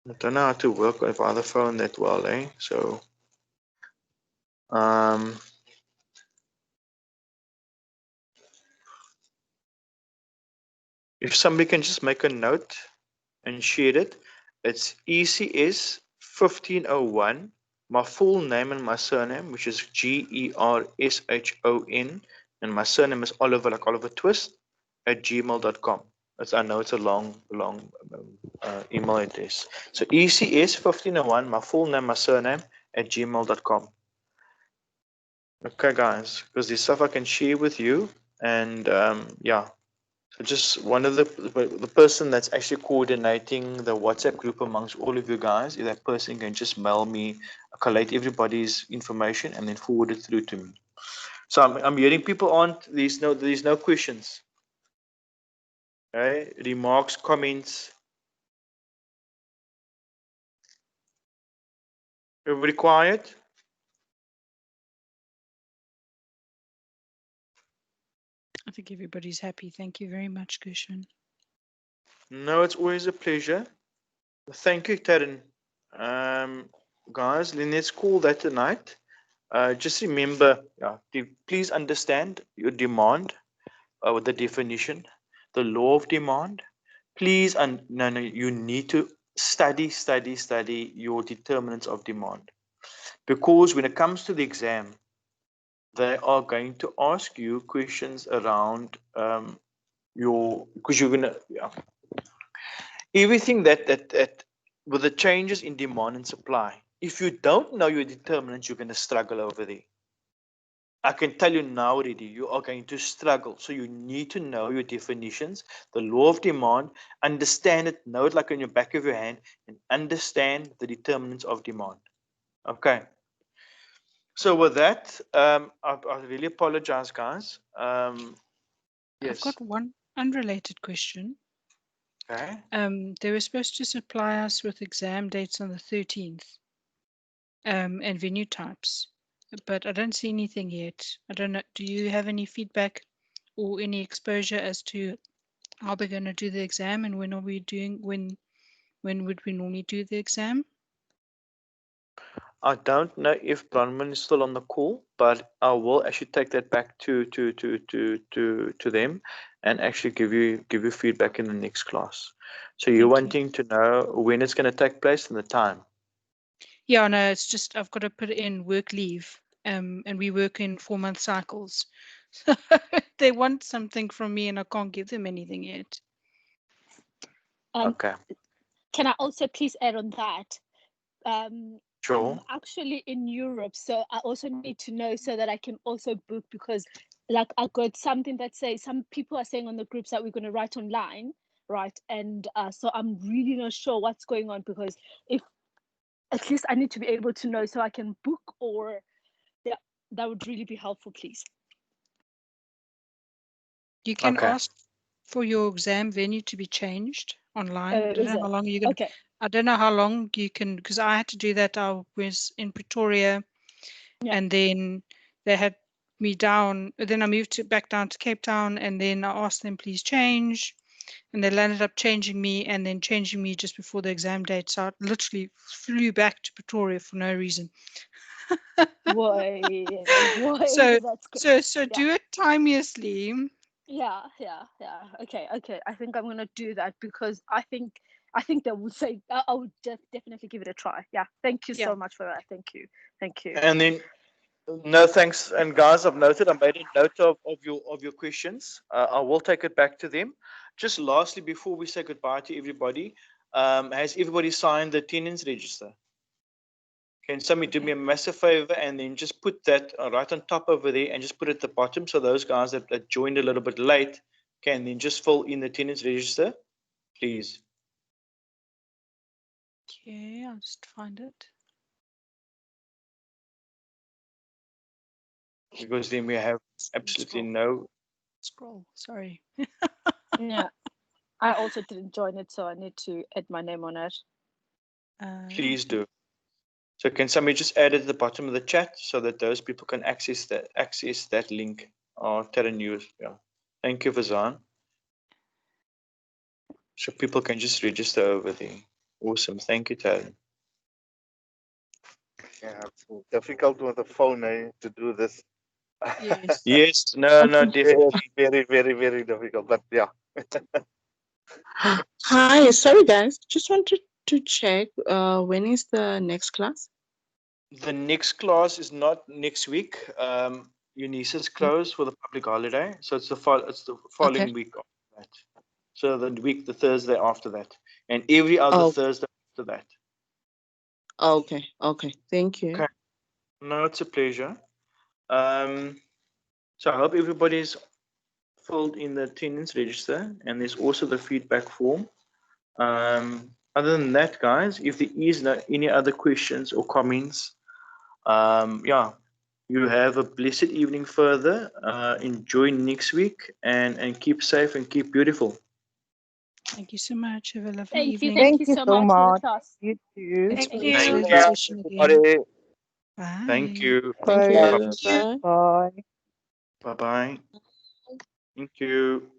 G: I don't know how to work with other phone that well, eh? So if somebody can just make a note and share it, it's ECS1501, my full name and my surname, which is GERSHON, and my surname is Oliver, like Oliver Twist, @gmail.com. I know it's a long email address. So ECS1501, my full name, my surname, @gmail.com. Okay, guys, because there's stuff I can share with you, and yeah. So just one of the person that's actually coordinating the WhatsApp group amongst all of you guys, if that person can just mail me, collate everybody's information, and then forward it through to me. So I'm hearing people there's no questions. Okay, remarks, comments. Everybody quiet?
B: I think everybody's happy. Thank you very much, Gushan.
G: No, it's always a pleasure. Thank you, Taryn. Guys, let's call that tonight. Just remember, please understand your demand with the definition, the law of demand. Please, you need to study your determinants of demand, because when it comes to the exam, they are going to ask you questions around because you're gonna, yeah, everything that with the changes in demand and supply. If you don't know your determinants, you're gonna struggle over there. I can tell you now already, you are going to struggle. So you need to know your definitions, the law of demand, understand it, know it like on your back of your hand, and understand the determinants of demand. Okay. So with that, I really apologize, guys. Yes.
B: I've got one unrelated question.
G: Okay.
B: They were supposed to supply us with exam dates on the 13th, and venue types, but I don't see anything yet. I don't know. Do you have any feedback or any exposure as to how they're going to do the exam, and when are we doing? When would we normally do the exam?
G: I don't know if Bronwyn is still on the call, but I will actually take that back to them and actually give you feedback in the next class. So you're
B: Thank you.
G: wanting to know when it's going to take place and the time.
B: Yeah, no, it's just I've got to put in work leave, and we work in 4-month cycles. So they want something from me, and I can't give them anything yet.
G: Okay.
D: Can I also please add on that?
G: Sure.
D: I'm actually in Europe, so I also need to know so that I can also book, because like I got something that says some people are saying on the groups that we're going to write online, right? And so I'm really not sure what's going on, because if at least I need to be able to know so I can book, or yeah, that would really be helpful, please.
B: You can
G: Okay.
B: ask for your exam venue to be changed online. I don't
D: Is
B: know
D: it?
B: how long you can.
D: Okay.
B: I don't know how long you can, because I had to do that. I was in Pretoria,
D: Yeah.
B: and then they had me down. Then I moved back down to Cape Town, and then I asked them please change, and they ended up changing me, and then changing me just before the exam date. So I literally flew back to Pretoria for no reason.
D: Why?
B: So
D: That's good.
B: so
D: Yeah.
B: do it timeously.
D: Yeah. Okay. I think I'm gonna do that, because I think they would say I would definitely give it a try. Yeah. Thank you so much for that. Thank you.
G: And then no thanks. And guys, I've noted. I made a note of your questions. I will take it back to them. Just lastly, before we say goodbye to everybody, has everybody signed the attendance register? Can somebody do me a massive favor and then just put that right on top over there and just put it at the bottom, so those guys that joined a little bit late can then just fill in the attendance register, please.
B: Okay, I'll just find it.
G: Because then we have absolutely no.
B: Scroll. Sorry.
D: Yeah. I also didn't join it, so I need to add my name on it.
G: Please do. So can somebody just add it at the bottom of the chat so that those people can access that link or Terra News? Yeah. Thank you, Fazan. So people can just register over there. Awesome. Thank you, Terra.
C: Yeah, it's difficult with the phone to do this.
B: Yes.
G: Yes. No. Definitely.
C: Very, very, very difficult. But yeah.
H: Hi, sorry guys. Just wanted to check when is the next class?
G: The next class is not next week. UNISA's closed for the public holiday, so it's the following week after that. So the Thursday after that, and every other Thursday after that.
H: Okay. Thank you.
G: Okay. No, it's a pleasure. So I hope everybody's filled in the attendance register, and there's also the feedback form. Other than that, guys, if there is any other questions or comments, yeah, you have a blessed evening further. Enjoy next week, and keep safe and keep beautiful.
B: Thank you so much. Have a lovely
D: Thank
B: evening.
D: you. Thank you so much for the class.
E: You too.
B: Let's
D: Thank
B: do
D: you.
B: the session again.
C: Everybody.
B: Bye.
G: Thank you.
H: Thank you.
E: Bye.
H: Bye.
G: Bye bye. Thank you.